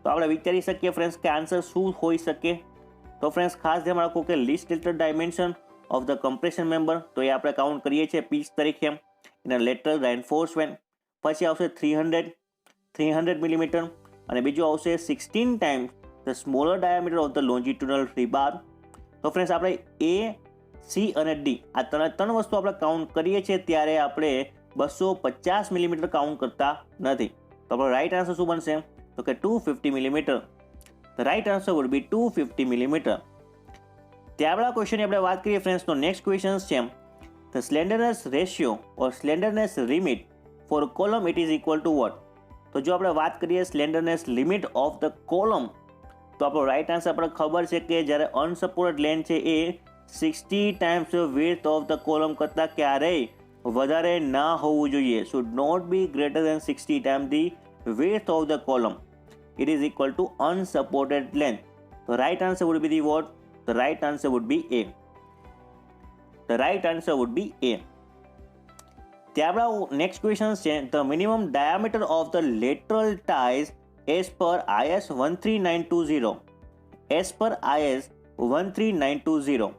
Speaker 1: તો આપણે વિચારી શકીએ ફ્રેન્ડ્સ કે આન્સર શું હોઈ શકે? તો ફ્રેન્ડ્સ ખાસ ધ્યાન રાખો કે least lateral dimension of the compression member, તો એ આપણે કાઉન્ટ કરીએ છીએ પીચ તરીકે એના લેટરલ રેન્ફોર્સમેન્ટ. પછી આવશે 300 મિલીમીટર અને બીજું આવશે 16 times the smaller diameter of the longitudinal rebar. તો ફ્રેન્ડ્સ આપણે A, C અને D આ 3 વસ્તુ આપણે કાઉન્ટ કરીએ છીએ ત્યારે આપણે 250 મિલીમીટર કાઉન્ટ કરતા નથી. તો આપણો રાઈટ આન્સર શું બનશે? તો કે 250 millimetre. The right answer would be 250 millimetre. ત્યારબાદ ક્વેશ્ચનની આપણે વાત કરીએ ફ્રેન્ડ્સ તો નેક્સ્ટ ક્વેશ્ચન છે, the slenderness ratio or slenderness limit for column it is equal to what? તો જો આપણે વાત કરીએ slenderness limit of the column, તો આપણો રાઈટ આન્સર આપણે ખબર છે કે જ્યારે અનસપોર્ટેડ લેન્થ છે એ 60 times width of the column કરતાં ક્યારેય વધારે ના હોવું જોઈએ. should not be greater than 60 times the width of the column. It is equal to unsupported length. The right answer would be the what? The right answer would be A. The right answer would be A. ત્યારબાદ next question છે, the minimum diameter of the lateral ties as per IS 13920. As per IS 13920.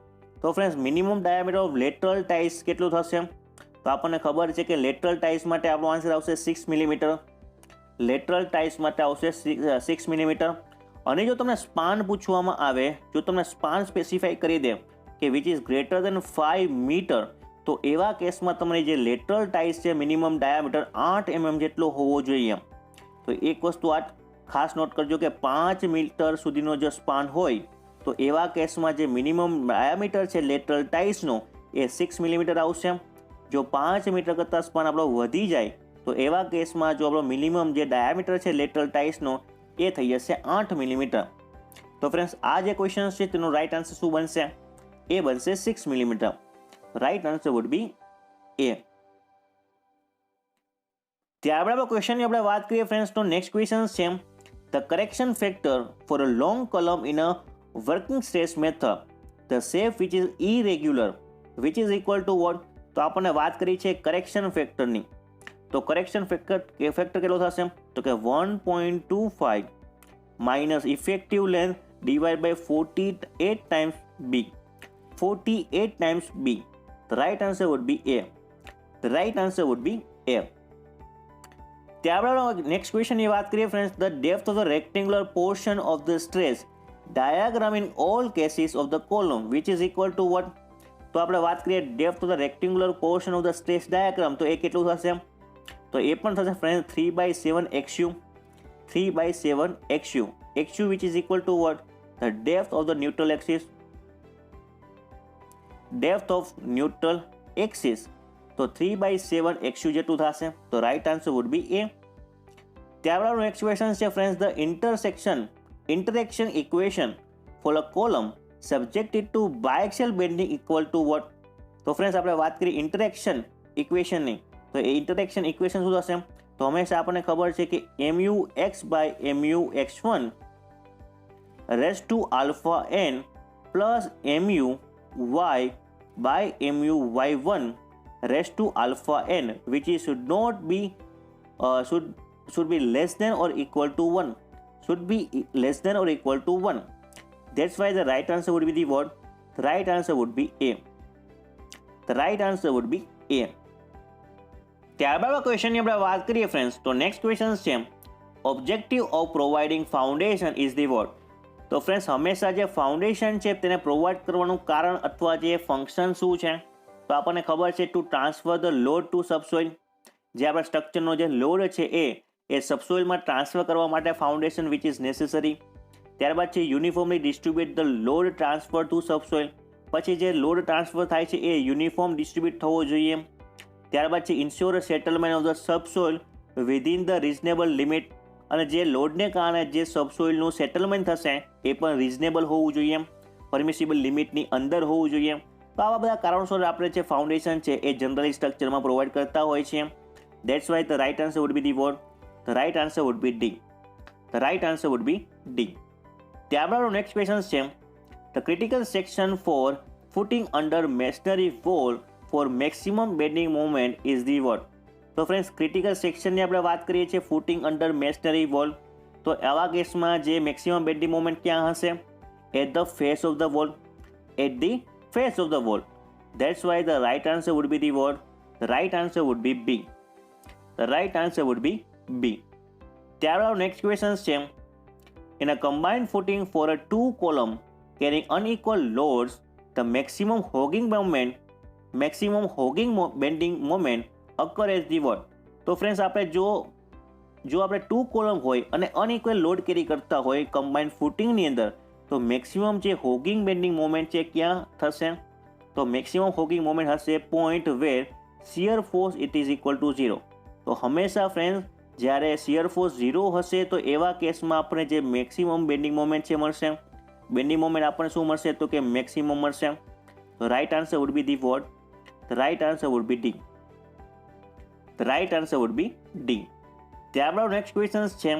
Speaker 1: તો friends minimum diameter of lateral ties કેટલું થશે? તો આપણને ખબર છે કે લેટરલ ટાઈસ માટે આપણો આન્સર આવશે 6 મિલીમીટર. લેટરલ ટાઈસ માટે આવશે 6 મિલીમીટર. અને જો તમને સ્પાન પૂછવામાં આવે, જો તમને સ્પાન સ્પેસિફાઈ કરી દે કે which is greater than 5 metre, તો એવા કેસમાં તમારી જે લેટરલ ટાઈસ છે મિનિમમ ડાયામીટર 8 mm જેટલો હોવો જોઈએ. તો એક વસ્તુ આ ખાસ નોટ કરજો કે 5 મીટર સુધીનો જો સ્પાન હોય તો એવા કેસમાં જે મિનિમમ ડાયામીટર છે લેટરલ ટાઈસનો એ 6 મિલીમીટર આવશે. જો 5 મીટર કરતાં સ્પાન આપણો વધી જાય તો એવા કેસમાં જો આપણો મિનિમમ જે ડાયામીટર છે લેટરલ ટાઈસનો એ થઈ જશે 8 મિલીમીટર. તો ફ્રેન્ડ્સ આ જે ક્વેશ્ચન છે તેનો રાઈટ આન્સર શું બનશે? એ બનશે 6 millimetre. Right answer would be A. ત્યારબાદ ક્વેશ્ચનની આપણે વાત કરીએ ફ્રેન્ડ્સ તો નેક્સ્ટ ક્વેશ્ચન છે, The correction factor for a long column in a working stress method, the shape which is irregular, which is equal to what? તો આપણને વાત કરી છે કરેક્શન ફેક્ટરની. તો કરેક્શન ફેક્ટર કેટલો થશે? તો કે 1.25 minus effective length divide by 48 times B. 48 times B. The right answer would be A. The right answer would be A. ત્યારબાદ નેક્સ્ટ ક્વેશ્ચનની વાત કરીએ friends, the depth of the rectangular portion of the stress diagram in all cases of the column which is equal to what? તો આપણે વાત કરીએ depth of the rectangular portion of the stress diagram, તો એ કેટલું થશે? તો એ પણ થશે friend 3/7 XU. 3/7 XU. XU which is equal to what? The depth of the neutral axis. Depth of neutral axis. તો 3/7 XU જેટલું થશે. તો right answer would be A. ત્યારબાદ નેક્સ્ટ ક્વેશ્ચન છે friends, the interaction equation for a column subjected to biaxial bending equal to what? તો friends આપણે વાત કરી ઇન્ટરેક્શન ઇક્વેશનની, તો એ ઇન્ટરેક્શન ઇક્વેશન શું થશે? તો હંમેશા આપણને ખબર છે કે MUx/MUx1 raise to alpha n plus MUy/MUy1 raised to alpha n, which is should be less than or equal to 1. Should be less than or equal to 1. That's why the right answer would be the what? The right answer would be A. The right answer would be A. ત્યારબાદ ક્વેશ્ચનની આપણે વાત કરીએ friends, તો next question છે objective of providing foundation is the what? તો friends હંમેશા જે ફાઉન્ડેશન છે તેને પ્રોવાઇડ કરવાનું કારણ અથવા જે ફંક્શન શું છે? તો આપણને ખબર છે to transfer the load to subsoil. જે આપણા સ્ટ્રક્ચરનો જે લોડ છે એ સબસોઇલમાં ટ્રાન્સફર કરવા માટે ફાઉન્ડેશન વિચ ઇઝ નેસેસરી. ત્યારબાદ છે uniformly distribute the load transfer to subsoil. પછી જે લોડ ટ્રાન્સફર થાય છે એ યુનિફોર્મ ડિસ્ટ્રીબ્યુટ થવો જોઈએ. ત્યારબાદ છે ensure settlement of the subsoil within the reasonable limit. અને જે લોડને કારણે જે સબસોઇલનું સેટલમેન્ટ થશે એ પણ રિઝનેબલ હોવું જોઈએ, પરમિસિબલ લિમિટની અંદર હોવું જોઈએ. તો આવા બધા કારણોસર આપણે જે ફાઉન્ડેશન છે એ જનરલી સ્ટ્રક્ચરમાં પ્રોવાઈડ કરતા હોય છે. That's why the right answer would be the what? The right answer would be D. The right answer would be D. ત્યારબાદ નેક્સ્ટ ક્વેશ્ચન છે the critical section for footing under masonry wall for maximum bending moment is the what? તો friends critical સેક્શનની આપણે વાત કરીએ છીએ footing under masonry wall, તો આવા કેસમાં જે મેક્સિમમ બેન્ડિંગ મોમેન્ટ ક્યાં હશે? At the face of the wall. At the face of the wall. That's why the right answer would be the what? The right answer would be B. The right answer would be B. ત્યારબાદ next question છે in a combined footing for a two column carrying unequal loads, the maximum hogging bending moment occur as the what? તો friends આપણે જો આપણે two column હોય અને unequal load કેરી કરતા હોય કમ્બાઇન્ડ ફૂટિંગની અંદર, તો મેક્સિમમ જે હોગિંગ બેન્ડિંગ મોમેન્ટ છે ક્યાં થશે? તો મેક્સિમમ હોગિંગ મોમેન્ટ હશે point where shear force it is equal to 0. તો હંમેશા ફ્રેન્ડ્સ જ્યારે શિયર ફોર્સ 0 હશે તો એવા કેસમાં આપણે જે મેક્સિમમ બેન્ડિંગ મોમેન્ટ છે મળશે. બેન્ડિંગ મોમેન્ટ આપણને શું મળશે? તો કે મેક્સિમમ મળશે. તો right answer would be the what? The right answer would be D. The right answer would be D. ત્યારબાદ નેક્સ્ટ ક્વેશ્ચન છે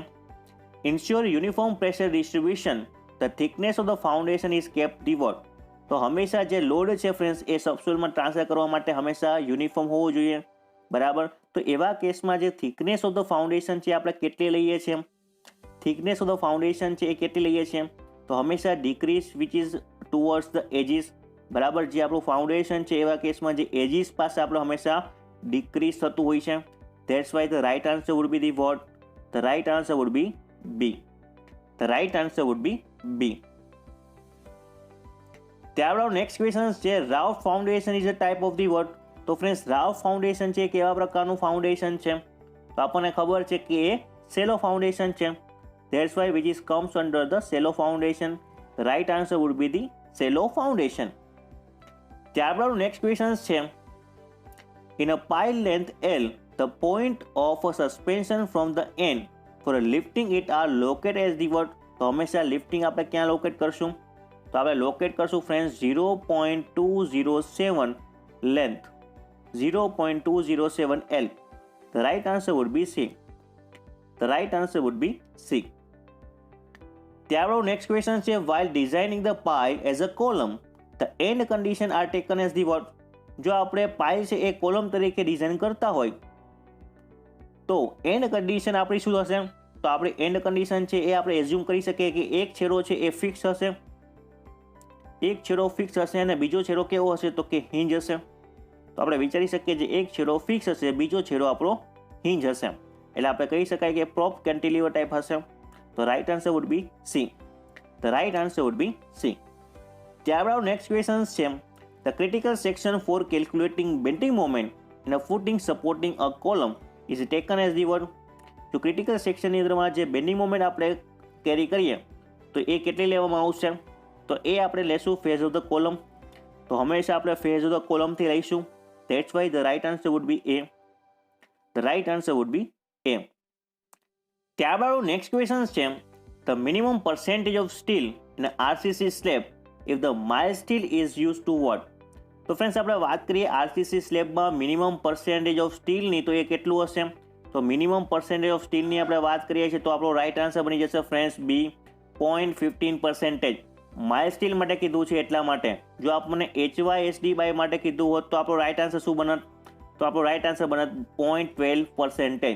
Speaker 1: ensure uniform pressure distribution the thickness of the foundation is kept the what? તો હંમેશા જે load છે friends એ સબસોઇલમાં transfer કરવા માટે હંમેશા uniform હોવું જોઈએ, બરાબર? તો એવા કેસમાં જે થિકનેસ ઓફ ધ ફાઉન્ડેશન છે આપણે કેટલી લઈએ છીએ? થિકનેસ ઓફ ધ ફાઉન્ડેશન છે એ કેટલી લઈએ છીએ? તો હંમેશા decrease which is towards the edges, બરાબર? જે આપણું ફાઉન્ડેશન છે એવા કેસમાં જે એજીસ પાસે આપણે હંમેશા ડિક્રીઝ થતું હોય છે. That's why the right answer would be the what? The right answer would be B. The right answer would be B. ત્યારબાદ નેક્સ્ટ ક્વેશ્ચન છે raft foundation is a type of the what? તો friends raft foundation છે કેવા પ્રકારનું foundation છે? તો આપણને ખબર છે કે એ સેલો ફાઉન્ડેશન છે. That's why which is comes under the shallow foundation. The right answer would be the shallow foundation. ત્યારબાદ નેક્સ્ટ ક્વેશ્ચન છે in a pile length L the point of a suspension from the end for lifting it are located as the what? તો હંમેશા lifting આપણે ક્યાં locate કરશું? તો આપણે locate કરશું friends 0.207 length, 0.207 L. The right answer would be C. The right answer would be C. ત્યારબાદ next question છે while designing the pie as a column the end condition are taken as the what? જો આપણે પાઈ છે એ column તરીકે design કરતા હોય તો and condition આપણી શું હશે? તો આપણી એન્ડ કન્ડિશન છે એ આપણે એઝ્યુમ કરી શકીએ કે એક છેડો છે એ ફિક્સ હશે, એક છેડો ફિક્સ હશે અને બીજો છેડો કેવો હશે? તો કે હિંજ હશે. તો આપણે વિચારી શકીએ જે એક છેડો ફિક્સ હશે, બીજો છેડો આપણો હિંજ હશે, એટલે આપણે કહી શકાય કે પ્રોપ કેન્ટિલીવર ટાઈપ હશે. તો right answer would be C. The right answer would be C. ત્યારબાદ નેક્સ્ટ ક્વેશ્ચન છે the critical section for calculating bending moment in a footing supporting a column is taken as the word. તો critical સેક્શનની અંદરમાં જે bending moment આપણે કેરી કરીએ તો એ કેટલી લેવામાં આવશે? તો એ આપણે લેશું ફેઝ ઓફ ધ કોલમ. તો હંમેશા આપણે ફેઝ ઓફ ધ કોલમથી લઈશું. That's why the right answer would be A. The right answer would be A. ત્યારબાદ નેક્સ્ટ ક્વેશ્ચન છે the minimum percentage of steel in RCC slab if the mild steel is use to what? તો friends આપણે વાત કરીએ RCC સ્લેબમાં minimum percentage of સ્ટીલની તો એ કેટલું હશે? તો મિનિમમ પર્સેન્ટેજ ઓફ સ્ટીલની આપણે વાત કરીએ છીએ તો આપણો રાઈટ આન્સર બની જશે ફ્રેન્ડ્સ બી 0.15%. માઇલ્ડ સ્ટીલ માટે કીધું છે એટલા માટે. જો આપણને HYSD બાય માટે કીધું હોત તો આપણો રાઈટ આન્સર શું બનત? તો આપણો રાઈટ આન્સર બનત 0.12%.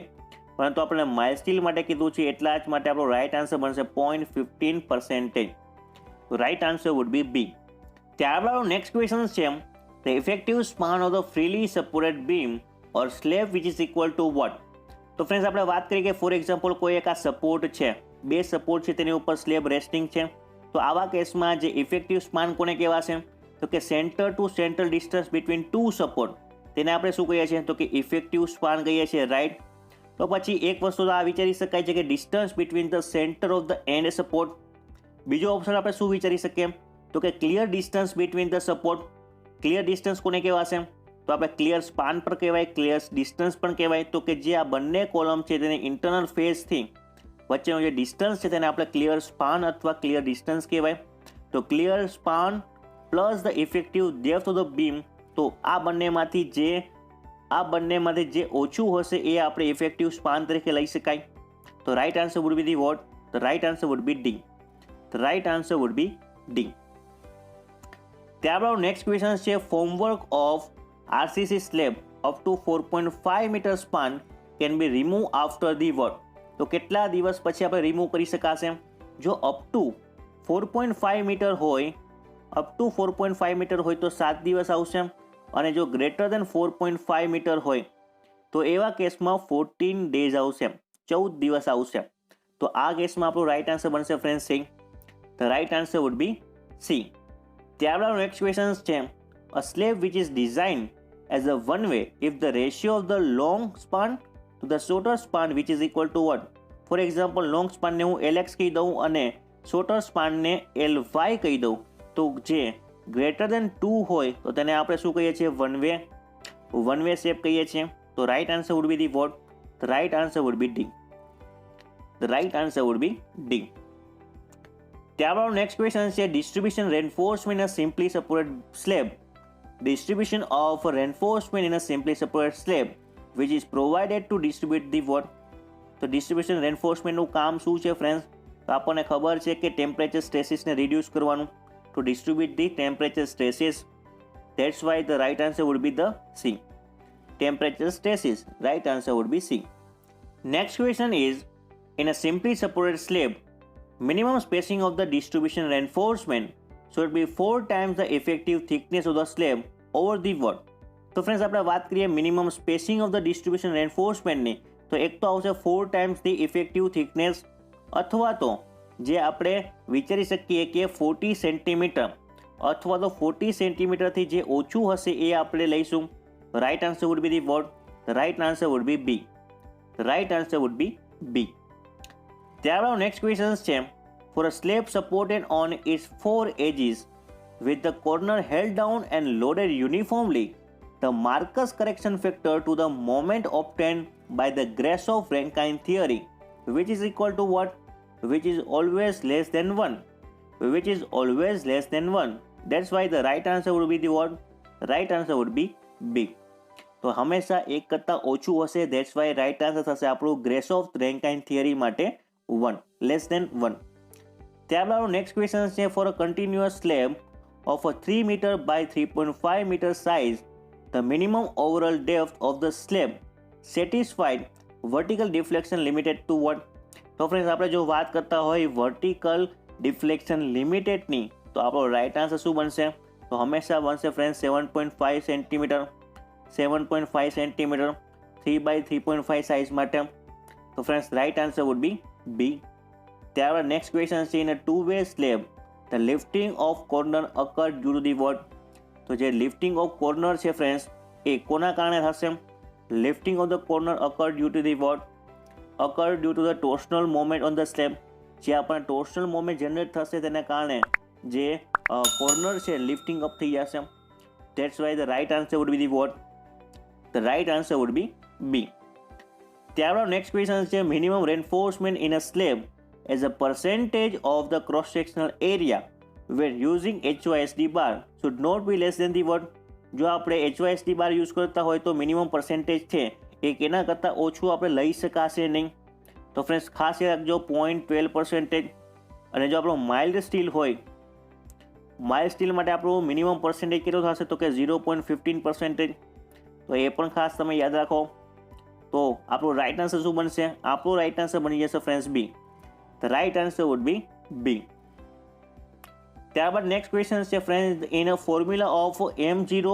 Speaker 1: પરંતુ આપણે માઇલ્ડ સ્ટીલ માટે કીધું છે એટલા જ માટે આપણો રાઈટ આન્સર બનશે 0.15%. તો right answer would be B. ત્યારબાદ નેક્સ્ટ ક્વેશ્ચન છે the effective span of the freely supported beam or slab which is equal to what? તો ફ્રેન્ડ્સ આપણે વાત કરીએ કે ફોર એક્ઝામ્પલ કોઈ એક આ સપોર્ટ છે, બે સપોર્ટ છે, તેની ઉપર સ્લેબ રેસ્ટિંગ છે. તો આવા કેસમાં જે ઇફેક્ટિવ સ્પાન કોને કહેવાશે? તો કે centre two centre distance between to support, તેને આપણે શું કહીએ છીએ? તો કે ઇફેક્ટિવ સ્પાન કહીએ છીએ, રાઈટ. તો પછી એક વસ્તુ તો આ વિચારી શકાય છે કે distance between the centre of the and support. બીજો ઓપ્શન આપણે શું વિચારી શકીએ? તો કે clear distance between the support. Clear distance કોને કહેવાશે? તો આપણે ક્લિયર સ્પાન પણ કહેવાય, ક્લિયર ડિસ્ટન્સ પણ કહેવાય. તો કે જે આ બંને કોલમ છે તેની ઇન્ટરનલ ફેસથી વચ્ચેનો જે ડિસ્ટન્સ છે તેને આપણે ક્લિયર સ્પાન અથવા ક્લિયર ડિસ્ટન્સ કહેવાય. તો clear span plus the effective depth of the beam, તો આ બંનેમાંથી જે ઓછું હશે એ આપણે ઇફેક્ટિવ સ્પાન તરીકે લઈ શકાય. તો right answer would be the what? The right answer would be D. The right answer would be D. ત્યારબાદ નેક્સ્ટ ક્વેશ્ચન છે formwork of RCC slab up to 4.5 metre span can be remove after the what? તો કેટલા દિવસ પછી આપણે remove કરી શકાશે? જો અપ ટુ 4.5 મીટર હોય, અપ ટુ 4.5 મીટર હોય તો 7 દિવસ આવશે, અને જો ગ્રેટર દેન 4.5 મીટર હોય તો એવા કેસમાં 14 ડેઝ આવશે, 14 દિવસ આવશે. તો આ કેસમાં આપણું રાઈટ આન્સર બનશે friend C. The right answer would be C. ત્યારબાદ નેક્સ્ટ ક્વેશ્ચન છે a slab which is design as a one way if the ratio of the long span to the shorter span which is equal to what? For example long સ્પાનને હું LX કહી દઉં અને sorter સ્પાનને LY કહી દઉં, તો જે greater than 2 હોય તો તેને આપણે શું કહીએ છીએ? વન વે શેપ કહીએ છીએ. તો right answer would be the what? The right answer would be D. The right answer would be D. ત્યારબાદ નેક્સ્ટ ક્વેશ્ચન છે distribution reinforcement in a simply supported slab. Distribution of reinforcement in a simply supported slab which is provided to distribute the what? તો distribution રેન્ફોર્સમેન્ટનું કામ શું છે friends? તો આપણને ખબર છે કે ટેમ્પરેચર સ્ટ્રેસીસને રિડ્યુસ કરવાનું, to distribute the temperature stresses. That's why the right answer would be the C. Temperature stresses. Right answer would be C. Next question is in a simply supported slab minimum spacing of the distribution reinforcement should be 4 times the effective thickness of the slab over the what? તો friends આપણે વાત કરીએ minimum spacing of the distribution રેન્ફોર્સમેન્ટની, તો એક તો આવશે 4 times the effective thickness, અથવા તો જે આપણે વિચારી શકીએ કે 40 સેન્ટીમીટર અથવા તો 40 સેન્ટીમીટરથી જે ઓછું હશે એ આપણે લઈશું. Right answer would be the what? Right answer would be B. Right answer would be B. ત્યારબાદ નેક્સ્ટ ક્વેશ્ચન છે for a slab supported on its 4 edges with the corner held down and loaded uniformly, the Marcus correction factor to the moment obtained by the Grashof-Rankine theory, which is equal to what? Which is always less than 1. Which is always less than 1. That's why the right answer would be the what? The right answer would be B. તો હંમેશા એક કરતાં ઓછું હશે, that's why right answer થશે આપણું ગ્રેસોફ Rankine theory માટે 1, less than 1. ત્યારબાદ નેક્સ્ટ ક્વેશ્ચન છે for a continuous slab of a 3 meter by 3.5 meter size, the minimum overall depth of the slab satisfied vertical deflection limited to what? તો friends આપણે જો વાત કરતા હોય વર્ટિકલ ડિફ્લેક્શન લિમિટેડની તો આપણો રાઈટ આન્સર શું બનશે? તો હંમેશા બનશે friends 7.5 centimetre 7.5 centimetre 3 by 3.5 size માટે. તો friends right answer would be B. ત્યારબાદ નેક્સ્ટ ક્વેશ્ચન છે in a two way slab the lifting of corner occurred due to the what? તો જે લિફ્ટિંગ ઓફ કોર્નર છે ફ્રેન્ડ્સ એ કોના કારણે થશે? Lifting of the corner occurred due to the what? occurred due to the torsional moment on the slab. જે આપણને torsional moment generate થશે તેના કારણે જે કોર્નર છે લિફ્ટિંગ અપ થઈ જશે. That's why the right answer would be the what? The right answer would be B. ત્યારબાદ નેક્સ્ટ ક્વેશ્ચન છે minimum reinforcement in a slab as a percentage of the cross-sectional area when using HYSD bar should not be less than the what? જો આપણે HYSD બાર use કરતા હોય તો minimum percentage છે એ કેના કરતાં ઓછું આપણે લઈ શકાશે નહીં. તો ફ્રેન્ડ્સ ખાસ યાદ રાખજો 0.12%. અને જો આપણો માઇલ્ડ સ્ટીલ હોય, માઇલ્ડ સ્ટીલ માટે આપણું મિનિમમ પર્સન્ટેજ કેટલો થશે? તો કે 0.15%. તો એ પણ ખાસ તમે યાદ રાખો. તો આપણું રાઇટ આન્સર શું બનશે? આપણું રાઇટ આન્સર બની જશે friends B. The right answer would be B. ત્યારબાદ નેક્સ્ટ ક્વેશ્ચન છે friends in a formula of M0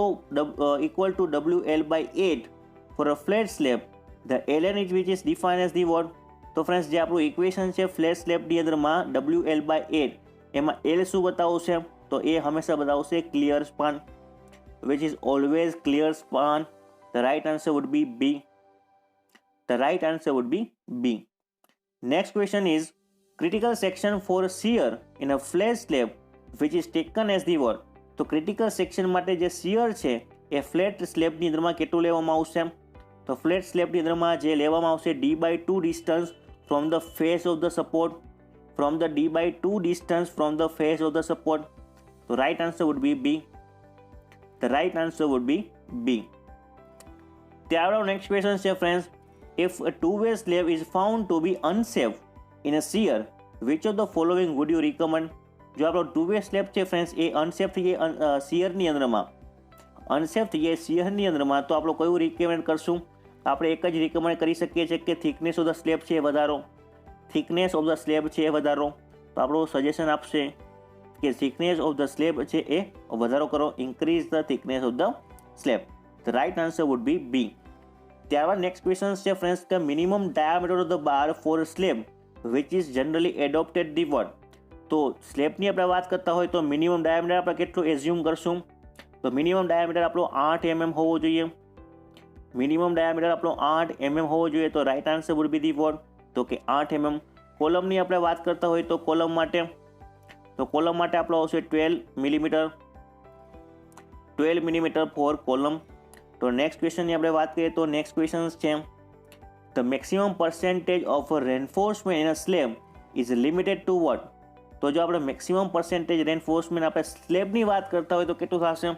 Speaker 1: equal to WL by 8 for a flat slab the ln is which is defined as the what? તો friends જે આપણું equation છે flat સ્લેબની અંદરમાં WL by 8 એમાં L શું બતાવશે? તો એ હંમેશા બતાવશે clear span, which is always clear span. The right answer would be B. The right answer would be B. Next question is critical section for shear in a flat slab which is taken as the what? તો critical section માટે જે shear છે એ flat સ્લેબની અંદરમાં કેટલું લેવામાં આવશે? તો flat સ્લેબની અંદરમાં જે લેવામાં આવશે D/2 distance from the face of the support, from the D/2 distance from the face of the support. તો right answer would be B. The right answer would be B. ત્યારબાદ નેક્સ્ટ ક્વેશ્ચન છે friends if a two-way slab is found to be unsafe in a shear, which of the following would you recommend? જો આપણો two way slab છે friends એ unsafe થઈ જાય શિયરની અંદરમાં, unsafe થઈ જાય શિયરની અંદરમાં, તો આપણે કયું રિકમેન્ડ કરશું? આપણે એક જ રિકમેન્ડ કરી શકીએ છીએ કે થિકનેસ ઓફ ધ સ્લેબ છે એ વધારો, થિકનેસ ઓફ ધ સ્લેબ છે એ વધારો. તો આપણું સજેશન આપશે કે થિકનેસ ઓફ ધ સ્લેબ છે એ વધારો કરો, increase the thickness of the slab. The right answer would be B. ત્યારબાદ નેક્સ્ટ ક્વેશ્ચન છે ફ્રેન્ડ્સ કે minimum diameter of the bar for slab which is generally adopted the what? તો સ્લેબની આપણે વાત કરતા હોય તો મિનિમમ ડાયામીટર આપણે કેટલું એઝ્યુમ કરશું? તો મિનિમમ ડાયામીટર આપણો 8 mm હોવો જોઈએ. મિનિમમ ડાયામીટર આપણો 8 mm હોવો જોઈએ. તો right answer would be the what? તો કે 8 mm. કોલમની આપણે વાત કરતા હોય તો કોલમ માટે આપણો આવશે 12 મિલીમીટર, 12 મિલીમીટર ફોર કોલમ. તો નેક્સ્ટ ક્વેશ્ચનની આપણે વાત કરીએ તો નેક્સ્ટ ક્વેશ્ચન છે the maximum percentage of reinforcement in a slab is limited to what? તો જો આપણે મેક્સિમમ પર્સન્ટેજ રેન્ફોર્સમેન્ટ આપણે સ્લેબની વાત કરતા હોય તો કેટલું થશે?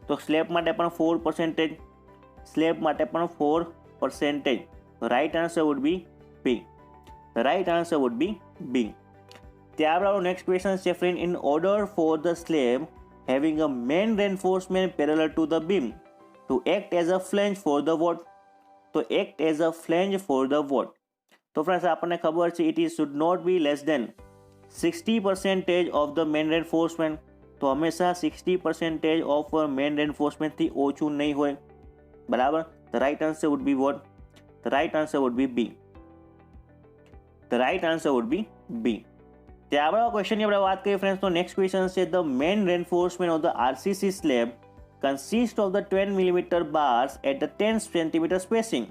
Speaker 1: તો સ્લેબ માટે પણ 4%, સ્લેબ માટે પણ 4%. Right answer would be B. Right answer would be B. ત્યારબાદ નેક્સ્ટ ક્વેશ્ચન છે friend in order for the slab having a main reinforcement parallel to the beam to act as a flange for the what? તો act as a flange for the what? તો friends આપણને ખબર છે it is should not be less than 60% of the main reinforcement. તો હંમેશા 60% of main reinforcement થી ઓછું નહીં હોય, બરાબર. The right answer would be what? The right answer would be B. The right answer would be B. ત્યારબાદ ક્વેશ્ચનની આપણે વાત કરીએ ફ્રેન્ડ્સ તો નેક્સ્ટ ક્વેશ્ચન છે the main reinforcement of the RCC slab consist of the 10 mm bars at the 10 cm spacing.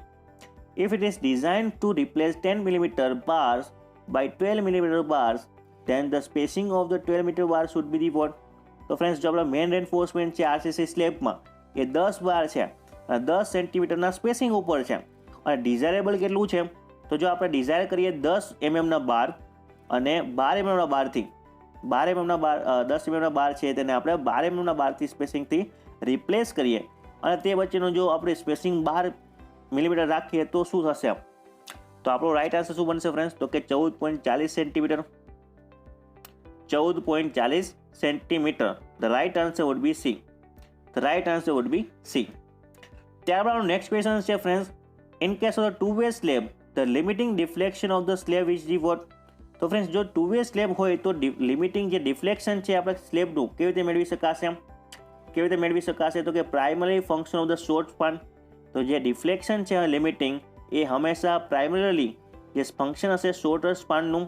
Speaker 1: If it is designed to replace 10 mm bars by 12 mm bars, then the spacing of the 12 mm bar should be the what? તો friends જો આપણા main reinforcement છે RCC સ્લેબમાં એ 10 બાર છે અને 10 સેન્ટીમીટરના spacing ઉપર છે અને desirable કેટલું છે? તો જો આપણે ડિઝાયર કરીએ 10 mm બાર અને 12 mm બારથી 12 mm બાર 10 mm બાર છે તેને આપણે 12 mm બારથી સ્પેસિંગથી રિપ્લેસ કરીએ અને તે વચ્ચેનો જો આપણે સ્પેસિંગ 12 મિલીમીટર રાખીએ તો શું થશે? તો આપણો રાઇટ આન્સર શું બનશે ફ્રેન્ડ્સ? તો કે 14.40 centimetre. 14.40 centimetre. The right answer would be C. The right answer would be C. ત્યારબાદ નેક્સ્ટ ક્વેશ્ચન છે friends, in case of the two way slab the limiting deflection of the slab is the what. તો friends જો two way slab હોય તો limiting જે deflection છે આપણે સ્લેબનું કેવી રીતે મેળવી શકાશે? તો કે primary function of the short span. તો જે ડિફ્લેક્શન છે લિમિટિંગ એ હંમેશા પ્રાઇમરીલી જે ફંક્શન હશે શોર્ટર સ્પાનનું.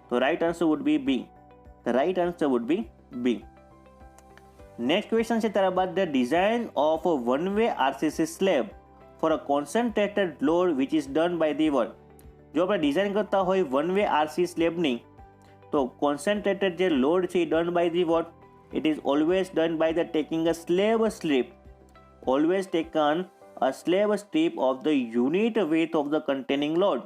Speaker 1: તો right answer would be B. The right answer would be B. Next question છે ત્યારબાદ, the design of a one way RCC slab for a concentrated load which is done by the word. જો આપણે design કરતા હોય one way RC સ્લેબની તો concentrated જે load છે એ done by the word. It is always done by the taking a slab strip. Always taken a slab strip of the unit weight of the containing load.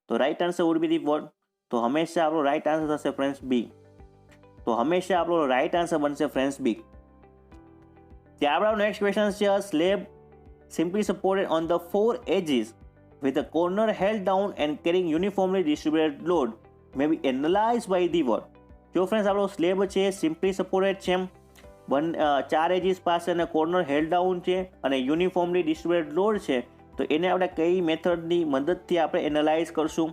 Speaker 1: તો right answer would be the word. તો હંમેશા આપણો right answer થશે friends બી. તો હંમેશા આપણો right answer બનશે friends B. ત્યારબાદ નેક્સ્ટ ક્વેશ્ચન છે, slab simply supported on the four edges with the corner held down and carrying uniformly distributed load may be analyzed by the word. જો friends આપણો slab છે simply supported છે, ચાર edges પાસે અને corner held down છે અને uniformly distributed load છે, તો એને આપણે કઈ મેથડની મદદથી આપણે એનાલાઇઝ કરશું?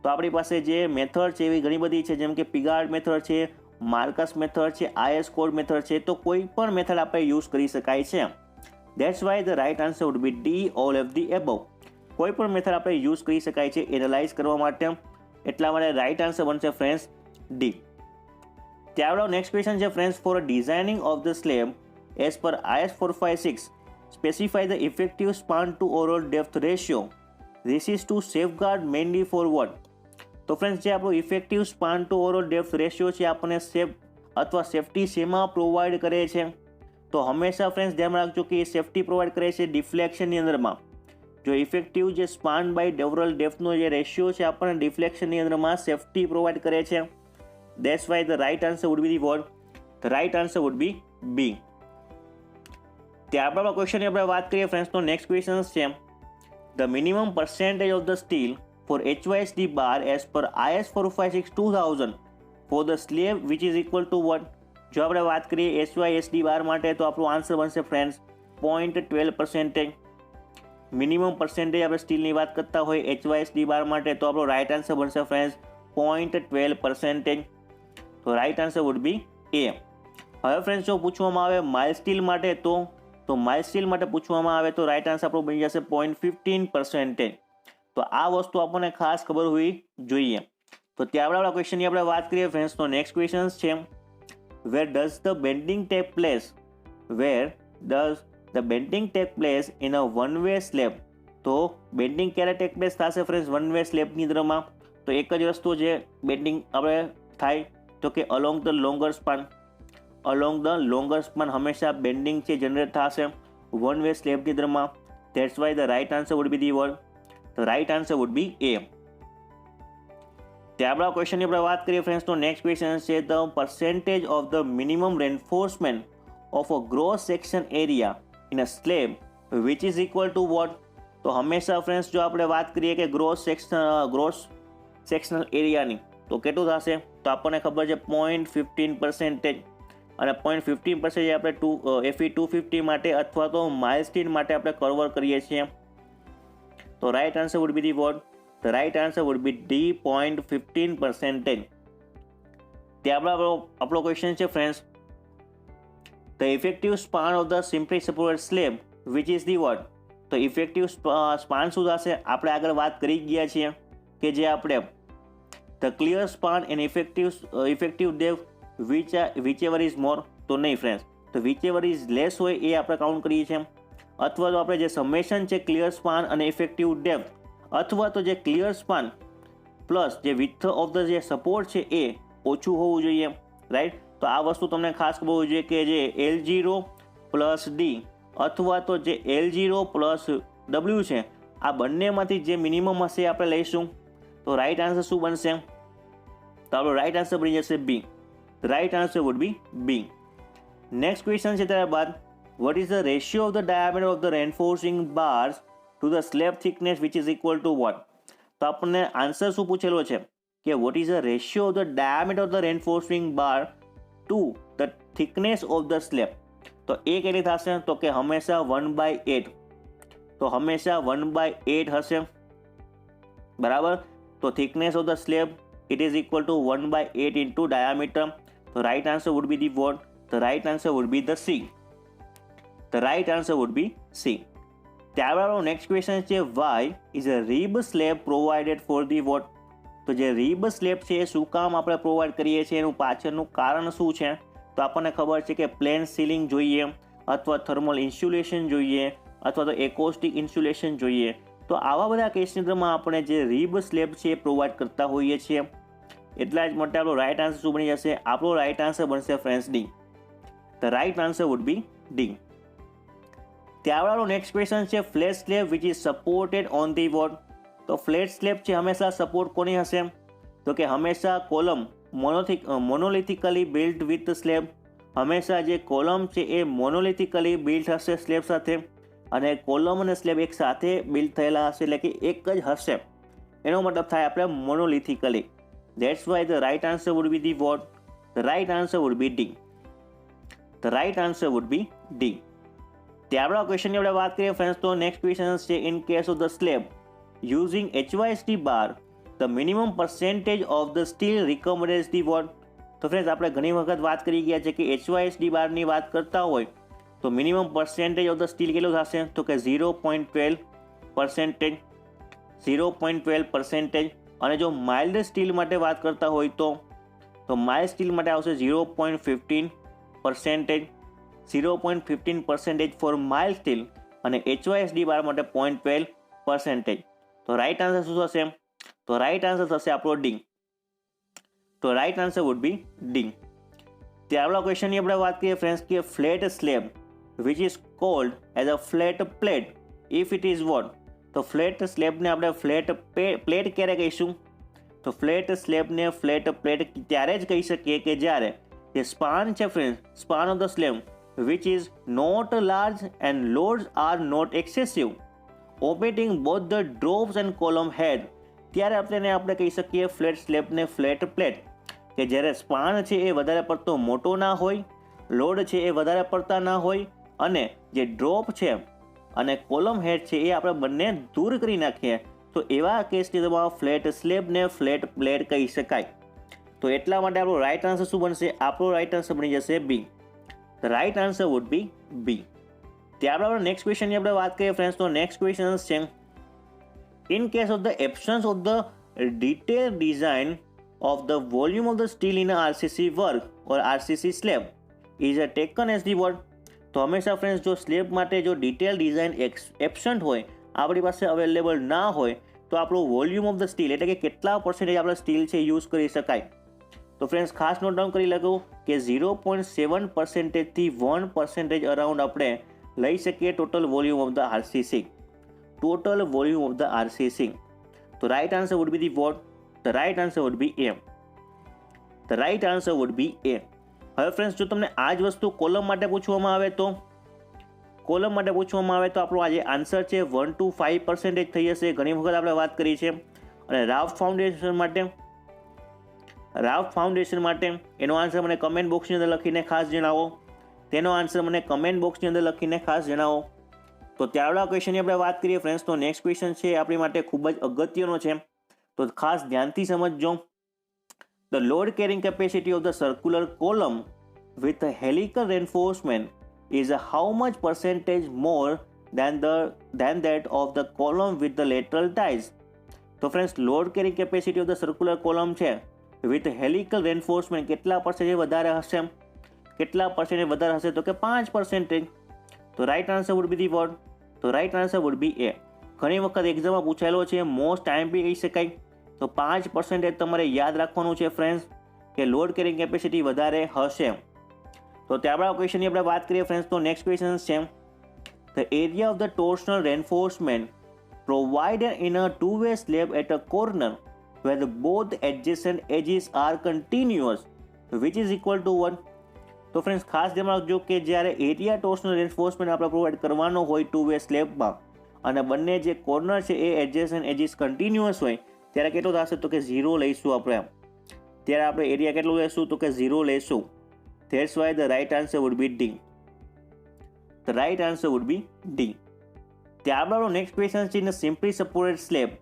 Speaker 1: તો આપણી પાસે જે મેથડ છે એવી ઘણી બધી છે, જેમ કે પિગાર્ડ મેથડ છે, માર્કસ મેથડ છે, આઈએસ કોડ મેથડ છે. તો કોઈ પણ મેથડ આપણે યુઝ કરી શકાય છે. That's why the right answer would be D, all of the above. કોઈ પણ મેથડ આપણે યુઝ કરી શકાય છે એનાલાઇઝ કરવા માટે. એટલા માટે રાઇટ આન્સર બનશે ફ્રેન્ડ્સ ડી. ત્યારબાદ નેક્સ્ટ ક્વેશ્ચન છે friends, for designing of the slab as per IS 456 specify the effective span to overall depth ratio. This is to safeguard mainly for what. તો friends જે આપણો effective span to overall depth ratio છે આપણને safety શેમાં provide કરે છે? તો હંમેશા ફ્રેન્ડ્સ ધ્યાન રાખજો કે એ સેફટી પ્રોવાઈડ કરે છે ડિફ્લેક્શનની અંદરમાં. જો ઇફેક્ટિવ જે સ્પાન બાય ઓવરઓલ ડેપ્થનો જે રેશિયો છે આપણને ડિફ્લેક્શનની અંદરમાં સેફટી પ્રોવાઈડ કરે છે. That's why the right answer would be the what? The right answer would be B. ત્યારબાદ ક્વેશ્ચનની આપણે વાત કરીએ ફ્રેન્ડ્સ તો નેક્સ્ટ ક્વેશ્ચન છે, the minimum percentage of the steel for HYSD bar as per IS 456 2000 for the slab which is equal to what? જો આપણે વાત કરીએ HYSD બાર માટે તો આપણો આન્સર બનશે ફ્રેન્ડ્સ 0.12%. મિનિમમ પર્સેન્ટેજ આપણે સ્ટીલની વાત કરતા હોય HYSD બાર માટે તો આપણો રાઇટ આન્સર બનશે ફ્રેન્ડ્સ 0.12%. તો right answer would be A. હવે ફ્રેન્ડ્સ જો પૂછવામાં આવે માઇલ સ્ટીલ માટે તો માઇલ સ્ટીલ માટે પૂછવામાં આવે તો રાઇટ આન્સર આપણો બની જશે 0.15%. તો આ વસ્તુ આપણને ખાસ ખબર હોવી જોઈએ. તો ત્યારબાદ ક્વેશ્ચનની આપણે વાત કરીએ ફ્રેન્ડ્સ તો નેક્સ્ટ ક્વેશ્ચન છે, where does the bending take place? Where does the bending take place in a one way slab? તો બેન્ડિંગ ક્યારે ટેક પ્લેસ થશે ફ્રેન્ડ્સ વન વે સ્લેબની અંદરમાં? તો એક જ રસ્તો જે બેન્ડિંગ આપણે થાય તો કે along the longer span. Along the longer span હંમેશા બેન્ડિંગ છે જનરેટ થશે વન વે સ્લેબની અંદરમાં. That's why the right answer would be the word. The right answer would be A. ત્યારબાદ ક્વેશ્ચનની આપણે વાત કરીએ ફ્રેન્ડ્સ તો નેક્સ્ટ ક્વેશ્ચન છે, the percentage of the minimum reinforcement of a gross section area in a slab which is equal to what? તો હંમેશા friends જો આપણે વાત કરીએ કે ગ્રોસ સેક્શનલ એરિયાની તો કેટલું થશે? તો આપણને ખબર છે 0.15%. અને 0.15% આપણે FE 250 માટે અથવા તો માઇલ સ્ટીલ માટે આપણે કવર કરીએ છીએ. તો right answer would be the what? The right answer would be D, 0.15%. ત્યારબાદ આપણો ક્વેશ્ચન છે friends, the effective span of the simply supported slab which is the what? તો ઇફેક્ટિવ સ્પાન શું થશે? આપણે આગળ વાત કરી ગયા છીએ કે જે આપણે the clear span and effective depth whichever is more. તો નહીં ફ્રેન્ડ્સ, તો whichever is લેસ હોય એ આપણે કાઉન્ટ કરીએ છીએ, અથવા તો આપણે જે સમેશન છે ક્લિયર સ્પાન અને ઇફેક્ટિવ ડેપ્થ, અથવા તો જે ક્લિયર સ્પાન પ્લસ જે વિથ ઓફ ધ જે સપોર્ટ છે એ ઓછું હોવું જોઈએ. રાઈટ? તો આ વસ્તુ તમને ખાસ ખબર હોવી જોઈએ કે જે L0 પ્લસ ડી અથવા તો જે L0 પ્લસ W છે આ બંનેમાંથી જે મિનિમમ હશે આપણે લઈશું. તો રાઇટ આન્સર શું બનશે? તો આપણો રાઇટ આન્સર બની જશે B. Right answer would be B. Next question છે ત્યારબાદ, what is the ratio of the diameter of the reinforcing bars to the slab thickness which is equal to what? તો આપણને આન્સર શું પૂછેલો છે કે what is the ratio of the diameter of the reinforcing bar to the thickness of the slab. તો એ કેટલી થશે તો કે હંમેશા 1/8. તો હંમેશા 1/8 હશે, બરાબર. તો thickness of the slab it is equal to 1/8 into diameter. તો right answer would be the what? The right answer would be the C. The right answer would be C. ત્યારબાદ નેક્સ્ટ ક્વેશ્ચન છે why is a rib slab provided for the what. તો જે rib slab છે એ શું કામ આપણે provide કરીએ છીએ, એનું પાછળનું કારણ શું છે? તો આપણને ખબર છે કે પ્લેન સીલિંગ જોઈએ, અથવા થર્મલ ઇન્સ્યુલેશન જોઈએ, અથવા તો એકોસ્ટિક ઇન્સ્યુલેશન જોઈએ. તો આવા બધા કેસની અંદરમાં આપણે જે રીબ સ્લેબ છે એ પ્રોવાઈડ કરતા હોઈએ છીએ. એટલા જ માટે આપણો રાઇટ આન્સર શું બની જશે? આપણો રાઇટ આન્સર બનશે friends D. The right answer would be D. ત્યારબાદ નેક્સ્ટ ક્વેશ્ચન છે flat slab which is supported on the what. તો ફ્લેટ સ્લેબ છે હંમેશા સપોર્ટ કોની હશે? તો કે હંમેશા column monolithically built with slab. હંમેશા જે કોલમ છે એ મોનોલિથિકલી બિલ્ટ હશે સ્લેબ સાથે, અને કોલમ અને સ્લેબ એક સાથે બિલ્ટ થયેલા હશે, એટલે કે એક જ હશે. એનો મતલબ થાય આપણે monolithically. That's why the right answer would be the what? The right answer would be D. The right answer would be D. ત્યારબાદ ક્વેશ્ચનની આપણે વાત કરીએ ફ્રેન્ડ્સ, તો નેક્સ્ટ ક્વેશ્ચન છે in case of the slab using HYSD bar the minimum percentage of the steel recommended the what. તો friends આપણે ઘણી વખત વાત કરી ગયા છે કે HYSD બારની વાત કરતા હોય તો minimum percentage of the steel કેટલું થશે? તો કે 0.12%. 0.12%. અને જો માઇલ્ડ સ્ટીલ માટે વાત કરતા હોય તો માઇલ્ડ સ્ટીલ માટે આવશે 0.15%. 0.15% ફોર માઇલ્ડ સ્ટીલ, અને HYSD બાર માટે 0.12%. તો રાઇટ આન્સર શું થશે? તો રાઇટ આન્સર થશે આપણો ડી. તો right answer would be D. ત્યારબાદ ક્વેશ્ચનની આપણે વાત કરીએ ફ્રેન્ડ્સ કે flat slab which is called as a flat plate if it is what. તો ફ્લેટ સ્લેબને આપણે ફ્લેટ પ્લેટ ક્યારે કહીશું? તો ફ્લેટ સ્લેબને ફ્લેટ પ્લેટ ત્યારે જ કહી શકીએ કે જ્યારે જે સ્પાન છે friends, span of the slab which is not large and loads are not excessive, omitting both the drops and column head. ત્યારે આપણે કહી શકીએ ફ્લેટ સ્લેબને ફ્લેટ પ્લેટ, કે જ્યારે સ્પાન છે એ વધારે પડતો મોટો ના હોય, લોડ છે એ વધારે પડતા ના હોય, અને જે ડ્રોપ છે અને કોલમ હેડ છે એ આપણે બંને દૂર કરી નાખીએ, તો એવા કેસની અંદર ફ્લેટ સ્લેબને ફ્લેટ પ્લેટ કહી શકાય. તો એટલા માટે આપણો રાઇટ આન્સર શું બનશે? આપણો રાઇટ આન્સર બની જશે B. The right answer would be B. ત્યારબાદ નેક્સ્ટ ક્વેશ્ચનની આપણે વાત કરીએ ફ્રેન્ડ્સ, તો નેક્સ્ટ ક્વેશ્ચન છે in case of the absence of the detail design of the volume of the steel in RCC work or RCC slab is a taken as the what. તો હંમેશા friends જો slab માટે જો detail design absent હોય, આપણી પાસે available ના હોય, તો આપણું વોલ્યુમ ઓફ ધ સ્ટીલ એટલે કે કેટલા પર્સન્ટેજ આપણે સ્ટીલ છે યુઝ કરી શકાય. તો ફ્રેન્ડ્સ ખાસ નોટ ડાઉન કરી લખો કે 0.7% થી 1% અરાઉન્ડ આપણે લઈ શકીએ total volume of the RCC. Total volume of the RCC. તો right answer would be the what? The right answer would be A. The right answer would be A. હવે friends જો તમને આ જ વસ્તુ કોલમ માટે પૂછવામાં આવે તો આપણો આજે આન્સર છે 1 to 5% થઈ જશે. ઘણી વખત આપણે વાત કરી છે. અને રાફ ફાઉન્ડેશન માટે એનો આન્સર મને કમેન્ટ બોક્સની અંદર લખીને ખાસ જણાવો. તેનો આન્સર મને કમેન્ટ બોક્સની અંદર લખીને ખાસ જણાવો. તો ત્યારબાદ ક્વેશ્ચનની આપણે વાત કરીએ ફ્રેન્ડ્સ, તો નેક્સ્ટ ક્વેશ્ચન છે આપણી માટે ખૂબ જ અગત્યનો છે, તો ખાસ ધ્યાનથી સમજજો. The load carrying capacity of the circular column with helical reinforcement is how much percentage more than that of the column with the lateral ties. તો friends load carrying capacity of the circular column છે with helical reinforcement કેટલા percentage વધારે હશે? તો કે 5%. તો right answer would be the what? તો right answer would be A. ઘણી વખત એક્ઝામમાં પૂછાયેલો છે, મોસ્ટ ટાઈમ બી કહી શકાય. તો 5% તમારે યાદ રાખવાનું છે ફ્રેન્ડ્સ, કે લોડ કેરિંગ કેપેસિટી વધારે હશે. તો ત્યારબાદ ક્વેશ્ચનની આપણે વાત કરીએ ફ્રેન્ડ્સ, તો નેક્સ્ટ ક્વેશ્ચન છે the area of the torsional reinforcement provided in a two-way slab at a corner where the both adjacent edges are continuous which is equal to 1. તો ફ્રેન્ડ્સ ખાસ ધ્યાન રાખજો કે જ્યારે એરિયા ટોર્શનલ રેન્ફોર્સમેન્ટ આપણે provide કરવાનો હોય ટુ વે સ્લેબમાં, અને બંને જે કોર્નર છે એ એડજેસન્ટ એજીસ કન્ટિન્યુઅસ હોય, ત્યારે કેટલો થશે તો કે 0 લઈશું આપણે. ત્યારે આપણે એરિયા કેટલો લેશું તો કે 0 લેશું. That's why the right answer would be D. The right answer would be D. ત્યારબાદ નેક્સ્ટ ક્વેશ્ચન છે, in a simply supported slab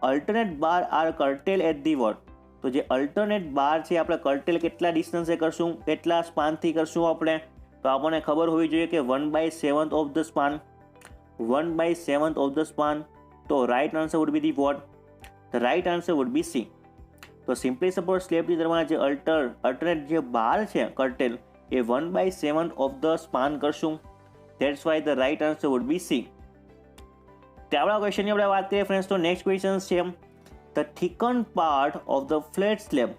Speaker 1: alternate bar are curtailed at the what. તો જે અલ્ટરનેટ બાર છે આપણે કર્ટેલ કેટલા ડિસ્ટન્સે કરશું, કેટલા સ્પાનથી કરશું આપણે, તો આપણને ખબર હોવી જોઈએ કે 1/7 of the span. 1/7 of the span. તો right answer would be the what. The right answer would be C. તો સિમ્પલી સપોર્ટ સ્લેબની દરમિયાન જે અલ્ટરનેટ જે બાર છે કર્ટેલ એ 1/7 ઓફ ધ સ્પાન કરશું. That's why the right answer would be C. ત્યારબાદ ક્વેશ્ચનની આપણે વાત કરીએ ફ્રેન્ડ્સ, તો નેક્સ્ટ ક્વેશ્ચન છે, the thicken part of the flat slab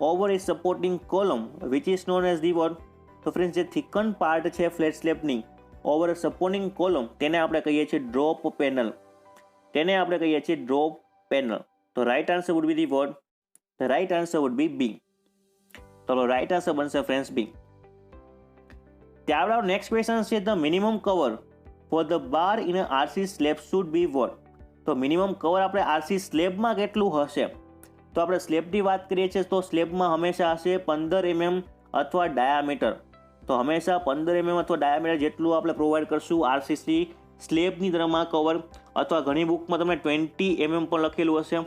Speaker 1: over a supporting column which is known as the what. તો friends જે થિકન પાર્ટ છે ફ્લેટ સ્લેબની ઓવર સપોર્ટિંગ કોલમ તેને આપણે કહીએ છીએ ડ્રોપ પેનલ. તેને આપણે કહીએ છીએ ડ્રોપ પેનલ. તો right answer would be the what. The right answer would be B. તો રાઇટ આન્સર બનશે ફ્રેન્ડ્સ બી. ત્યારબાદ નેક્સ્ટ ક્વેશ્ચન છે, the minimum cover for the bar in RC slab should be what. તો minimum cover આપણે RC સ્લેબમાં કેટલું હશે, તો આપણે સ્લેબની વાત કરીએ છીએ તો સ્લેબમાં હંમેશા હશે 15 mm અથવા ડાયામીટર. તો હંમેશા 15 mm અથવા ડાયામીટર જેટલું આપણે પ્રોવાઈડ કરશું આરસીસી સ્લેબની દરમાં કવર. અથવા ઘણી બુકમાં તમને 20 mm પણ લખેલું હશે,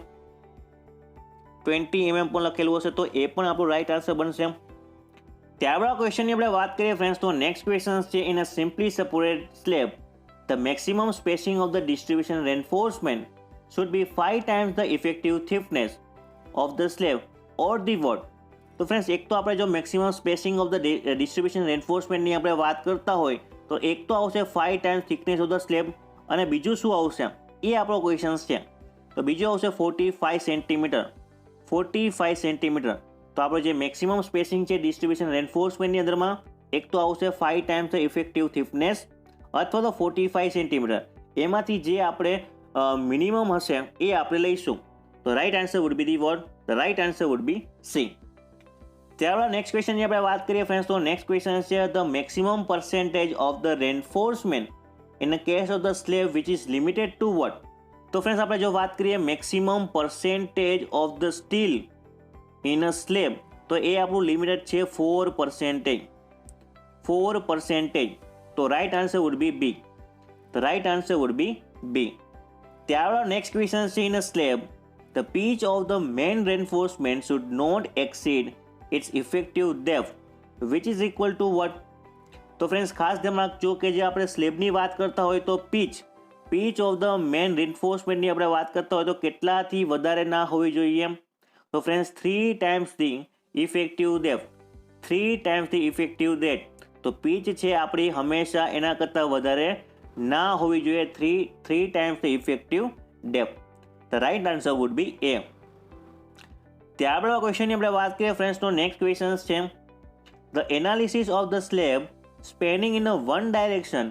Speaker 1: 20 mm પણ લખેલું હશે, તો એ પણ આપણું રાઇટ આન્સર બનશે. ત્યારબાદ ક્વેશ્ચનની આપણે વાત કરીએ ફ્રેન્ડ્સ, તો નેક્સ્ટ ક્વેશ્ચન છે, in a simply supported slab the maximum spacing of the distribution reinforcement should be 5 times the effective thickness of the slab or the what. તો ફ્રેન્ડ્સ એક તો આપણે જો maximum spacing of the distribution રેન્ફોર્સમેન્ટની આપણે વાત કરતા હોય તો એક તો આવશે 5 times thickness of the slab, અને બીજું શું આવશે એ આપણો ક્વેશ્ચન છે. તો બીજું આવશે 45 સેન્ટીમીટર. 45 સેન્ટીમીટર. તો આપણે જે મેક્સિમમ સ્પેસિંગ છે ડિસ્ટ્રીબ્યુશન રેન્ફોર્સમેન્ટની અંદરમાં એક તો આવશે 5 times ધ ઇફેક્ટિવ થિકનેસ અથવા તો 45 સેન્ટીમીટર. એમાંથી જે આપણે મિનિમમ હશે એ આપણે લઈશું. તો right answer would be the what. The right answer would be C. ત્યારબાદ નેક્સ્ટ ક્વેશ્ચનની આપણે વાત કરીએ ફ્રેન્ડ્સ, તો નેક્સ્ટ ક્વેશ્ચન છે, the maximum percentage of the reinforcement in a case of the slab which is limited to what. તો friends આપણે જો વાત કરીએ maximum percentage of the steel in a slab, તો એ આપણું લિમિટેડ છે 4%. 4%. તો right answer would be B. The right answer would be B. ત્યારબાદ નેક્સ્ટ ક્વેશ્ચન છે, in a slab the pitch of the main reinforcement should not exceed its effective depth which is equal to what. તો friends ખાસ ધ્યાન રાખજો કે જે આપણે સ્લેબની વાત કરતા હોય તો પીચ ઓફ ધ મેન રેન્ફોર્સમેન્ટની આપણે વાત કરતા હોય તો કેટલાથી વધારે ના હોવી જોઈએ. તો friends 3 times the effective depth. 3 times the effective depth. તો પીચ છે આપણી હંમેશા એના કરતાં વધારે ના હોવી જોઈએ, 3 times the effective depth. The right answer would be A. ત્યારબાદ ક્વેશ્ચનની આપણે વાત કરીએ ફ્રેન્ડ્સ, તો નેક્સ્ટ ક્વેશ્ચન છે, the analysis of the slab spanning in a one direction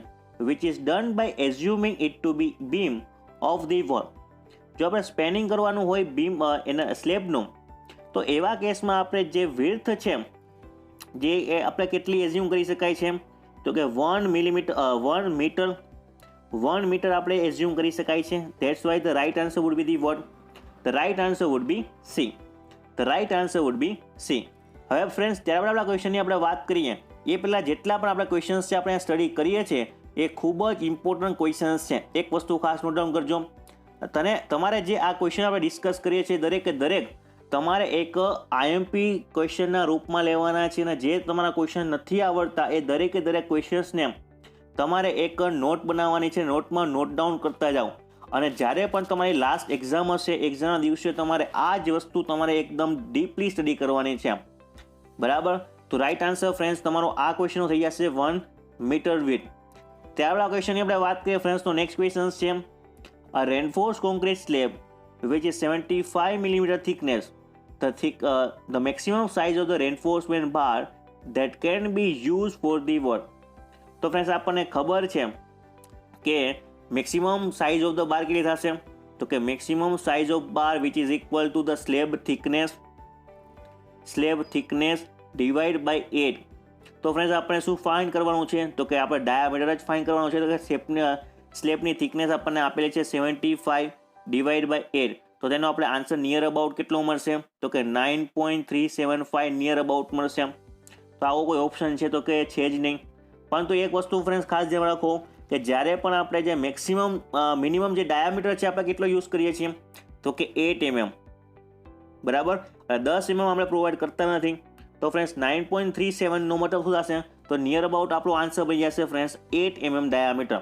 Speaker 1: which is done by assuming it to be beam of the wall. જો આપણે સ્પેનિંગ કરવાનું હોય બીમ એના સ્લેબનું, તો એવા કેસમાં આપણે જે વિડ્થ છે જે એ આપણે કેટલી એઝ્યુમ કરી શકાય છે, તો કે 1 મીટર આપણે એઝ્યુમ કરી શકાય છે. That's why the right answer would be the what. The right answer would be C. The right answer would be C. હવે ફ્રેન્ડ્સ ત્યારબાદ આપણા ક્વેશ્ચનની આપણે વાત કરીએ એ પહેલાં જેટલા પણ આપણા ક્વેશ્ચન્સ છે આપણે સ્ટડી કરીએ છીએ એ ખૂબ જ ઇમ્પોર્ટન્ટ ક્વેશ્ચન્સ છે. એક વસ્તુ ખાસ નોટ ડાઉન કરજો, તમારે જે આ ક્વેશ્ચન આપણે ડિસ્કસ કરીએ છીએ દરેકે દરેક તમારે એક આઈએમપી ક્વેશ્ચનના રૂપમાં લેવાના છે, અને જે તમારા ક્વેશ્ચન નથી આવડતા એ દરેકે દરેક ક્વેશ્ચન્સને તમારે એક નોટ બનાવવાની છે. નોટમાં નોટ ડાઉન કરતા જાઓ, અને જ્યારે પણ તમારી લાસ્ટ એક્ઝામ હશે એક્ઝામના દિવસે તમારે આ જ વસ્તુ તમારે એકદમ ડીપલી સ્ટડી કરવાની છે. બરાબર. તો રાઇટ આન્સર ફ્રેન્ડ્સ તમારો આ ક્વેશ્ચન થઈ જશે 1 મીટર વિડ્થ. ત્યારબાદ ક્વેશ્ચનની આપણે વાત કરીએ ફ્રેન્ડ્સ, તો નેક્સ્ટ ક્વેશ્ચન છે, અ રેન્ફોર્સ concrete slab which is 75 mm thickness, the maximum size of the reinforcement bar that can be used for the what. તો ફ્રેન્ડ્સ આપણને ખબર છે કે maximum size of the bar કેટલી થશે, તો કે maximum size of bar which is equal to the slab thickness divide by 8. તો ફ્રેન્ડ્સ આપણે શું ફાઇન્ડ કરવાનું છે, તો કે આપણે ડાયામીટર જ ફાઇન્ડ કરવાનું છે. તો કે સ્લેબની થિકનેસ આપણને આપેલી છે 75 ડિવાઈડ બાય 8. તો તેનો આપણે આન્સર નિયર અબાઉટ કેટલો મળશે? તો કે 9.375 નિયર અબાઉટ મળશે. તો આવો કોઈ ઓપ્શન છે તો કે છે જ નહીં. પરંતુ એક વસ્તુ ફ્રેન્ડ્સ ખાસ ધ્યાન રાખો કે જ્યારે પણ આપણે જે મિનિમમ જે ડાયામીટર છે આપણે કેટલો યુઝ કરીએ છીએ તો કે 8 mm, બરાબર. 10 mm આપણે પ્રોવાઈડ કરતા નથી. તો ફ્રેન્ડ્સ 9.37 નો મતલબ શું થશે? તો નિયર અબાઉટ આપણો આન્સર બની જશે ફ્રેન્ડ્સ 8 mm ડાયામીટર.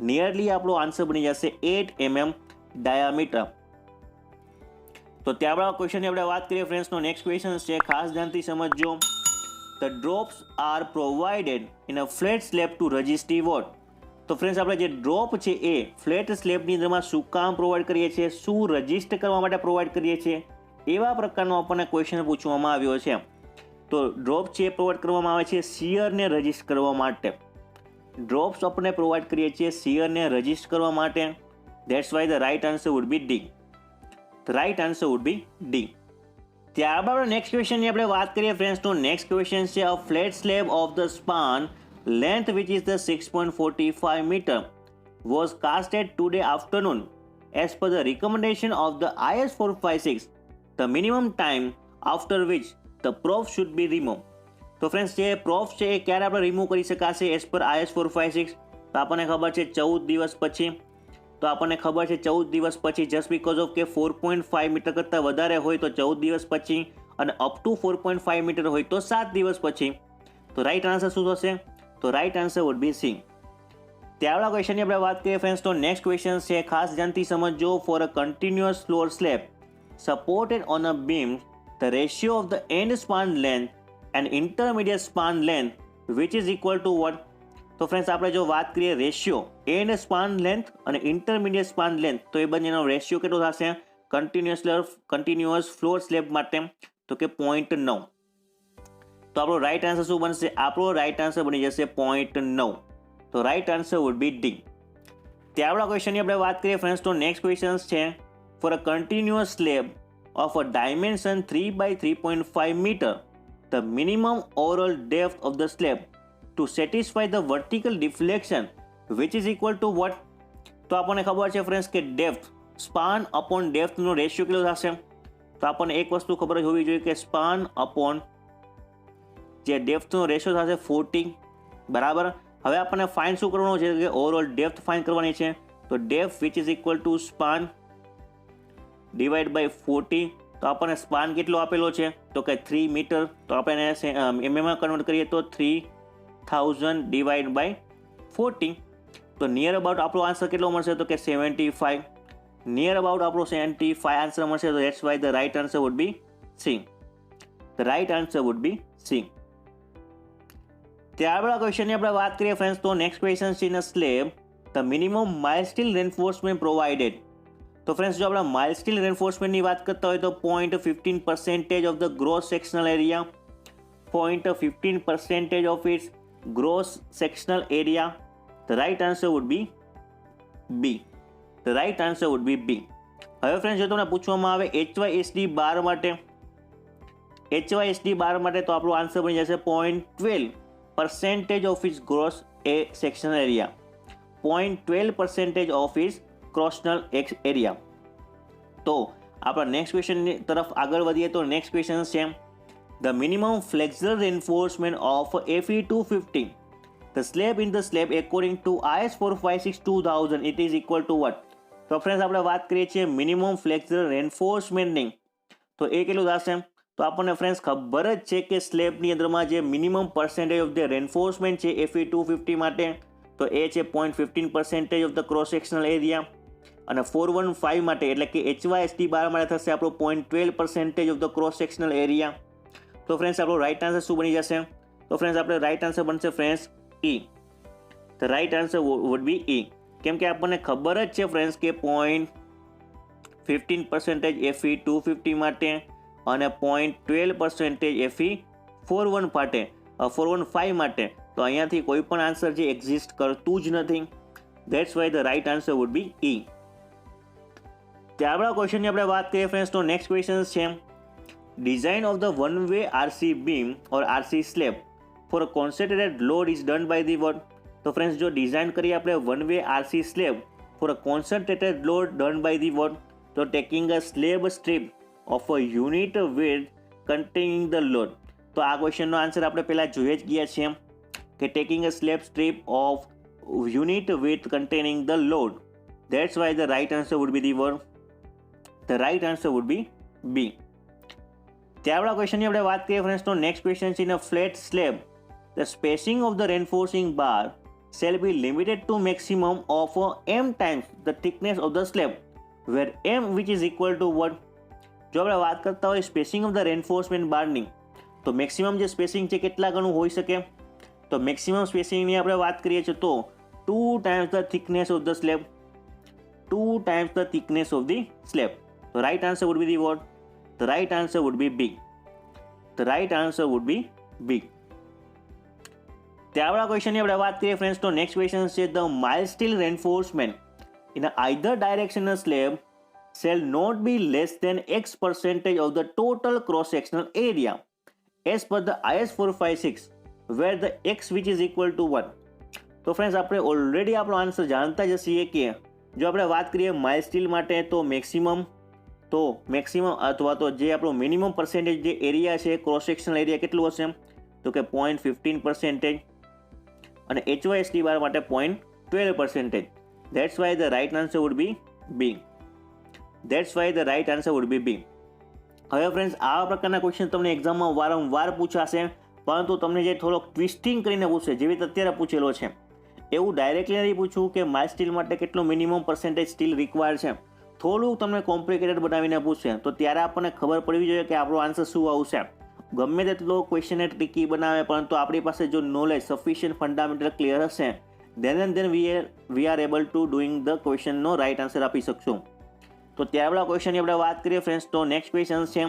Speaker 1: નિયરલી આપણો આન્સર બની જશે 8 mm ડાયામીટર. તો ત્યારબાદ ક્વેશ્ચનની આપણે વાત કરીએ ફ્રેન્ડ્સ તો નેક્સ્ટ ક્વેશ્ચન છે, ખાસ ધ્યાનથી સમજજો. The drops are provided in a flat slab to resist what? તો ફ્રેન્ડ્સ આપણે જે ડ્રોપ છે એ ફ્લેટ સ્લેબની અંદરમાં શું કામ પ્રોવાઈડ કરીએ છીએ, શું રજિસ્ટ કરવા માટે પ્રોવાઈડ કરીએ છીએ, એવા પ્રકારનો આપણને ક્વેશ્ચન પૂછવામાં આવ્યો છે. તો ડ્રોપ છે એ પ્રોવાઈડ કરવામાં આવે છે શિયરને રજિસ્ટ કરવા માટે. ડ્રોપ્સ આપણે પ્રોવાઈડ કરીએ છીએ શિયરને રજિસ્ટ કરવા માટે. That's why the right answer would be D. The right answer would be D. ત્યારબાદ નેક્સ્ટ ક્વેશ્ચનની આપણે વાત કરીએ ફ્રેન્ડ્સ તો નેક્સ્ટ ક્વેશ્ચન છે, a flat slab of the span length which is the 6.45 meter was casted today afternoon as per the recommendation of the IS 456. The minimum time after which the probe should be removed. તો friends જે probe છે એ ક્યારે આપણે remove કરી શકાશે as per IS 456? તો આપણને ખબર છે 14 દિવસ પછી. તો આપણને ખબર છે 14 દિવસ પછી, જસ્ટ બીકોઝ ઓફ કે 4.5 મીટર કરતાં વધારે હોય તો 14 દિવસ પછી અને અપ ટુ 4.5 મીટર હોય તો 7 દિવસ પછી. તો રાઈટ આન્સર શું થશે? તો right answer would be C. ત્યારબાદ ક્વેશ્ચનની આપણે વાત કરીએ ફ્રેન્ડ્સ તો નેક્સ્ટ ક્વેશ્ચન છે, ખાસ ધ્યાનથી સમજજો. For a continuous floor slab supported on a beam the ratio of the end span length and intermediate span length which is equal to what? તો ફ્રેન્ડ્સ આપણે જો વાત કરીએ રેશિયો એન્ડ સ્પાન લેન્થ અને ઇન્ટરમીડિયેટ સ્પાન લેન્થ, તો એ બંનેનો ratio કેટલો થશે કન્ટિન્યુઅસ ફ્લોર સ્લેબ માટે? તો કે 0.9. તો આપણો રાઈટ આન્સર શું બનશે? આપણો રાઈટ આન્સર બની જશે 0.9. તો right answer would be D. ત્યારબાદ ક્વેશ્ચનની આપણે વાત કરીએ ફ્રેન્ડ્સ તો નેક્સ્ટ ક્વેશ્ચન છે, for a continuous slab of a dimension 3 by 3.5 metre the minimum overall depth of the slab to satisfy the vertical deflection which is equal to what? તો આપણને ખબર છે ફ્રેન્ડ્સ કે ડેપ્થ સ્પાન અપોન ડેપ્થનો ratio કેટલો થશે? તો આપણને એક વસ્તુ ખબર જ હોવી જોઈએ કે સ્પાન અપોન જે ડેપ્થનો રેશિયો થશે 40, બરાબર. હવે આપણને ફાઇન શું કરવાનું છે કે ઓવરઓલ ડેપ્થ ફાઇન કરવાની છે. તો depth which is equal to span divide by 40. તો આપણને સ્પાન કેટલો આપેલો છે તો કે 3 મીટર. તો આપણે એને એમએમાં કન્વર્ટ કરીએ તો 3000 ડિવાઈડ બાય 40. તો નિયર અબાઉટ આપણો આન્સર કેટલો મળશે તો કે 75. નિયર અબાઉટ આપણો 75 આન્સર મળશે. તો that's why the right answer would be C. The right answer would be C. ત્યારબાદ ક્વેશ્ચનની આપણે વાત કરીએ ફ્રેન્ડ્સ તો નેક્સ્ટ ક્વેશ્ચન છે, in a slab the minimum mild steel reinforcement provided. તો ફ્રેન્ડ્સ જો આપણે માઇલ્ડ સ્ટીલ રેન્ફોર્સમેન્ટની વાત કરતા હોય તો 0.15% of the gross sectional area, 0.15% of its gross sectional area. The right answer would be B. The right answer would be B. હવે friends જો તમને પૂછવામાં આવે HYSD બાર માટે, HYSD બાર માટે તો આપણો આન્સર બની જશે 0.12% of its gross sectional area, 0.12% of its cross sectional area. તો આપણા નેક્સ્ટ ક્વેશ્ચનની તરફ આગળ વધીએ તો નેક્સ્ટ ક્વેશ્ચન છે, the minimum flexural reinforcement of FE 250 the slab in the slab according to IS 456 2000 it is equal to what? તો friends આપણે વાત કરીએ છીએ મિનિમમ ફ્લેક્ઝરલ રેન્ફોર્સમેન્ટની, તો એ કેટલું થશે? તો આપણને ફ્રેન્ડ્સ ખબર જ છે કે સ્લેબની અંદરમાં જે minimum percentage of the reinforcement છે FE 250 માટે તો એ છે 0.15% of the cross sectional area. અને 415 માટે એટલે કે HYSD બાર માટે થશે આપણો 0.12% of the cross sectional area. તો ફ્રેન્ડ્સ આપણો રાઇટ આન્સર શું બની જશે? તો ફ્રેન્ડ્સ આપણે રાઇટ આન્સર બનશે friends E. The right answer would be E. કેમ કે આપણને ખબર જ છે ફ્રેન્ડ્સ કે 0.15% FE 250 માટે અને 0.12% FE 415 માટે. તો અહીંયાથી કોઈ પણ આન્સર જે એક્ઝિસ્ટ કરતું જ નથી. That's why the right answer would be E. ત્યારબાદ ક્વેશ્ચનની આપણે વાત કરીએ ફ્રેન્ડ્સ તો નેક્સ્ટ ક્વેશ્ચન છે, design of the one way RC beam or RC slab for a concentrated load is done by the what? તો ફ્રેન્ડ્સ જો design કરીએ આપણે one way RC slab for a concentrated load done by the what? તો taking a slab strip of a unit with containing the load. તો આ ક્વેશ્ચનનો answer આપણે પહેલાં જોઈ જ ગયા છીએ કે taking a slab strip of unit with containing the load. That's why the right answer would be the word. The right answer would be B. ત્યારબાદ ક્વેશ્ચનની આપણે વાત કરીએ ફ્રેન્ડ્સ, તો નેક્સ્ટ ક્વેશ્ચન છે, in a flat slab the spacing of the reinforcing bar shall be limited to maximum of m times the thickness of the slab, where m which is equal to what? જો આપણે વાત કરતા હોય spacing of the reinforcement બારની, તો maximum જે spacing છે કેટલા ગણું હોઈ શકે? તો મેક્સિમમ સ્પેસિંગની આપણે વાત કરીએ છીએ તો 2 times the thickness of the slab. 2 times the thickness of the slab. The right answer would be the what? The right answer would be B. The right answer would be B. ત્યારબાદ ક્વેશ્ચનની આપણે વાત કરીએ friends, તો next question છે, the mild steel reinforcement in either direction slab shall not be less than X% of the total cross-sectional area as per the IS 456, where the X which is equal to 1. તો friends આપણે already આપણો answer જાણતા જ છીએ કે જો આપણે વાત કરીએ માઇલ્ડ સ્ટીલ માટે તો મેક્સિમમ અથવા તો જે આપણો મિનિમમ પર્સેન્ટેજ જે એરિયા છે ક્રોસ સેક્શનલ એરિયા કેટલું હશે? તો કે 0.15%, અને HYSD બાર માટે 0.12%. That's why the right answer would be B. That's why the right answer would be B. હવે ફ્રેન્ડ્સ આવા પ્રકારના ક્વેશ્ચન તમને એક્ઝામમાં વારંવાર પૂછાશે, પરંતુ તમને જે થોડોક ટ્વિસ્ટિંગ કરીને પૂછશે, જેવી રીતે અત્યારે પૂછેલો છે એવું ડાયરેક્ટલી નથી પૂછવું કે માઇલ્ડ સ્ટીલ માટે કેટલો મિનિમમ પર્સન્ટેજ સ્ટીલ રિક્વાયર્ડ છે. થોડુંક તમને કોમ્પ્લિકેટેડ બનાવીને પૂછશે, તો ત્યારે આપણને ખબર પડવી જોઈએ કે આપણો આન્સર શું આવશે. ગમે તેટલો ક્વેશ્ચનને ટ્રિકી બનાવે, પરંતુ આપણી પાસે જો નોલેજ સફિશિયન્ટ ફંડામેન્ટલ ક્લિયર હશે, then we are able to doing the ક્વેશ્ચનનો રાઇટ આન્સર આપી શકશું. તો ત્યારબાદ ક્વેશ્ચનની આપણે વાત કરીએ ફ્રેન્ડ્સ, તો નેક્સ્ટ ક્વેશ્ચન છે,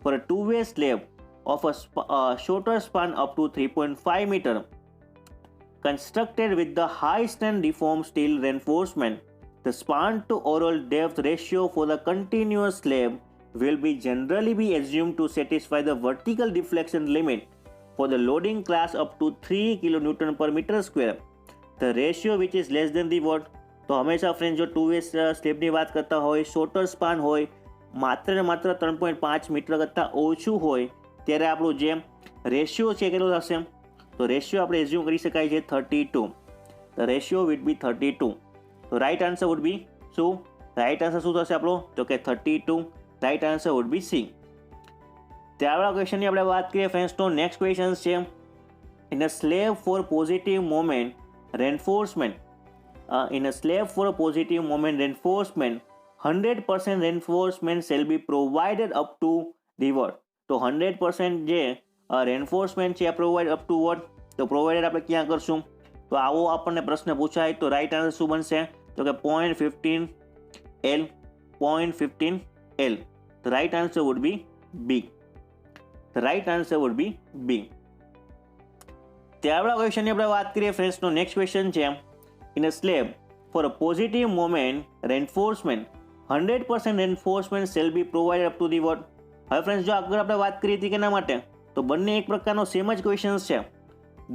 Speaker 1: for a two-way slab of a shorter span up to 3.5 meter constructed with the high strength deformed steel reinforcement, the span to oral depth ratio for the continuous slab will be generally be assumed to satisfy the vertical deflection limit for the loading class up to 3 kN per meter square. The ratio which is less than the what? તો હંમેશા friend જો 2-way સ્લેબની વાત કરતા હોય, sorter span હોય, માત્ર ને માત્ર 3.5 મીટર કરતાં ઓછું હોય, ત્યારે આપણું જે રેશિયો છે કેટલો થશે? તો રેશિયો આપણે એઝ્યુમ કરી શકાય છે 32. The ratio would be 32. તો રાઇટ આન્સર વુડ બી શું? રાઇટ આન્સર શું થશે આપણો? તો કે 32. Right answer would be C. ત્યારબાદ ક્વેશ્ચનની આપણે વાત કરીએ ફ્રેન્ડ્સ, તો નેક્સ્ટ ક્વેશ્ચન છે, in a slab for positive moment reinforcement in a slab for a positive moment reinforcement 100% reinforcement shall be provided up to the what? તો 100% જે reinforcement છે પ્રોવાઈડ અપ ટુ વોટ? તો provided આપણે ક્યાં કરશું? તો આવો આપણને પ્રશ્ન પૂછાય તો રાઈટ આન્સર શું બનશે? તો કે 0.15 L. 0.15 L. The right answer would be B. The right answer would be B. ત્યારબાદ ક્વેશ્ચનની આપણે વાત કરીએ ફ્રેન્ડ્સ, તો નેક્સ્ટ ક્વેશ્ચન છે, in a slab for a positive moment reinforcement 100% reinforcement shall be provided up to the what? હવે friends જો આગળ આપણે વાત કરી હતી કે એના માટે, તો બંને એક પ્રકારનો સેમ જ ક્વેશ્ચન્સ છે.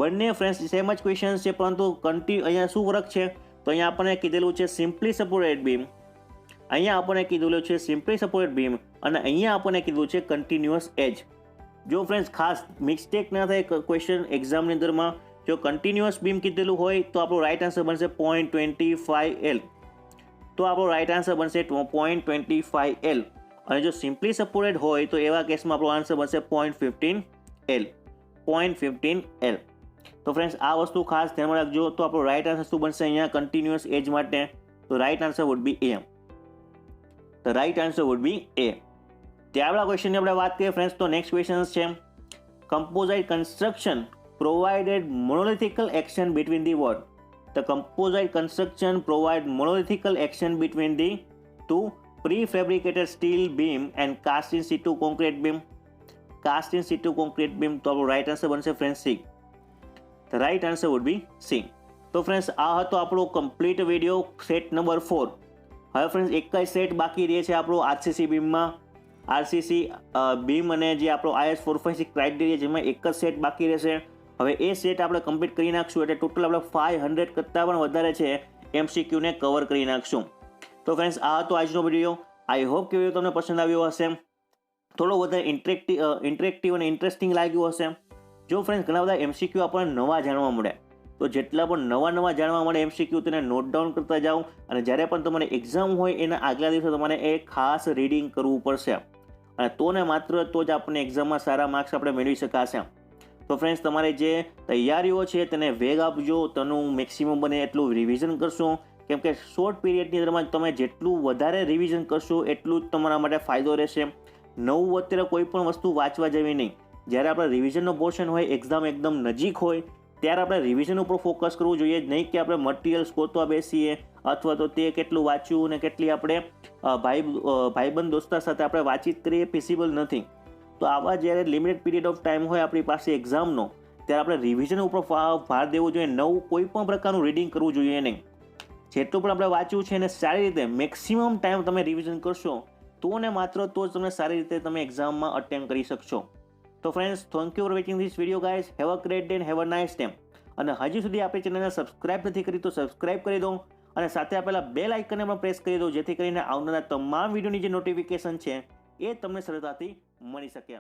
Speaker 1: બંને ફ્રેન્ડ્સ સેમ જ ક્વેશ્ચન્સ છે, પરંતુ અહીંયા શું ફરક છે? તો અહીંયા આપણને કીધેલું છે સિમ્પલી સપોર્ટેડ બીમ, અહીંયા આપણને કીધેલું છે સિમ્પલી સપોર્ટેડ બીમ, અને અહીંયા આપણને કીધું છે કન્ટિન્યુઅસ એજ. જો ફ્રેન્ડ્સ ખાસ મિસ્ટેક ના થાય ક્વેશ્ચન એક્ઝામની અંદરમાં, જો કન્ટિન્યુઅસ બીમ કીધેલું હોય તો આપણો રાઇટ આન્સર બનશે 0.25 L. તો આપણો રાઇટ આન્સર બનશે 0.25 L. અને જો સિમ્પલી સપોર્ટેડ હોય તો એવા કેસમાં આપણો આન્સર બનશે 0.15 L. 0.15 L. તો ફ્રેન્ડ્સ આ વસ્તુ ખાસ ધ્યાનમાં રાખજો. તો આપણો રાઇટ આન્સર શું બનશે અહીંયા કન્ટિન્યુઅસ એજ માટે? તો right answer would be A. The right answer would be A. ત્યારબાદ ક્વેશ્ચનની આપણે વાત કરીએ ફ્રેન્ડ્સ, તો નેક્સ્ટ ક્વેશ્ચન છે, કમ્પોઝાઇટ construction provided monolithical action between the what? The composite construction provide monolithical action between the two prefabricated steel beam and cast in situ concrete beam. Cast in situ concrete beam. તો આપણો right answer બનશે friends C. The right answer would be C. તો friends આ હતો આપણો complete video set number 4. હવે friends એક જ સેટ બાકી રહે છે આપણો આરસીસી બીમમાં. આરસીસી બીમ અને જે આપણો IS 456 ક્રાઇટેરિયા, જેમાં એક જ સેટ બાકી રહેશે. હવે એ સેટ આપણે કમ્પ્લીટ કરી નાખશું, એટલે ટોટલ આપણે 500 કરતાં પણ વધારે છે MCQ ને કવર કરી નાખશું. તો ફ્રેન્ડ્સ આ હતો આજનો વિડીયો. આઈ હોપ કે વિડીયો તમને પસંદ આવ્યો હશે, થોડો વધારે ઇન્ટરેક્ટિવ અને ઇન્ટરેસ્ટિંગ લાગ્યું હશે. જો ફ્રેન્ડ્સ ઘણા બધા MCQ આપણને નવા જાણવા મળે, તો જેટલા પણ નવા જાણવા મળે MCQ તેને નોટ ડાઉન કરતા જાઓ, અને જ્યારે પણ તમારે એક્ઝામ હોય એના આગલા દિવસે તમારે એ ખાસ રીડિંગ કરવું પડશે, અને તો ને માત્ર તો જ આપણને એક્ઝામમાં સારા માર્ક્સ આપણે મેળવી શકાશે. તો ફ્રેન્ડ્સ તમારે જે તૈયારીઓ છે તેને વેગ આપજો, તેનું મેક્સિમમ બને એટલું રિવિઝન કરશો, કેમ કે શોર્ટ પીરિયડની અંદરમાં તમે જેટલું વધારે રિવિઝન કરશો એટલું જ તમારા માટે ફાયદો રહેશે. નવું અત્યારે કોઈ પણ વસ્તુ વાંચવા જેવી નહીં. જ્યારે આપણે રિવિઝનનો પોર્શન હોય, એક્ઝામ એકદમ નજીક હોય, ત્યારે આપણે રિવિઝન ઉપર ફોકસ કરવું જોઈએ, નહીં કે આપણે મટીરિયલ્સ ગોતવા બેસીએ અથવા તો તે કેટલું વાંચ્યું અને કેટલી આપણે ભાઈબંધ દોસ્તા સાથે આપણે વાતચીત કરીએ, ફિઝિબલ નથી. તો આવા જ્યારે લિમિટેડ પીરિયડ ઓફ ટાઈમ હોય આપણી પાસે એક્ઝામનો, ત્યારે આપણે રિવિઝન ઉપર ભાર દેવો જોઈએ. નવું કોઈ પણ પ્રકારનું રીડિંગ કરવું જોઈએ નહીં. જેટલું પણ આપણે વાંચ્યું છે એને સારી રીતે મેક્સિમમ ટાઈમ તમે રિવિઝન કરશો, તો ને માત્ર તો જ તમે સારી રીતે તમે એક્ઝામમાં અટેમ્પ કરી શકશો. તો friends, thank you for watching this video guys. Have a great day and have a nice day. અને હજી સુધી આપણી ચેનલને સબસ્ક્રાઇબ નથી કરી તો સબસ્ક્રાઇબ કરી દો, અને સાથે આપેલા બેલ આઇકનને પણ પ્રેસ કરી દો, જેથી કરીને આવનારા તમામ વિડીયોની જે નોટિફિકેશન છે એ તમને સરળતાથી મળી શકે.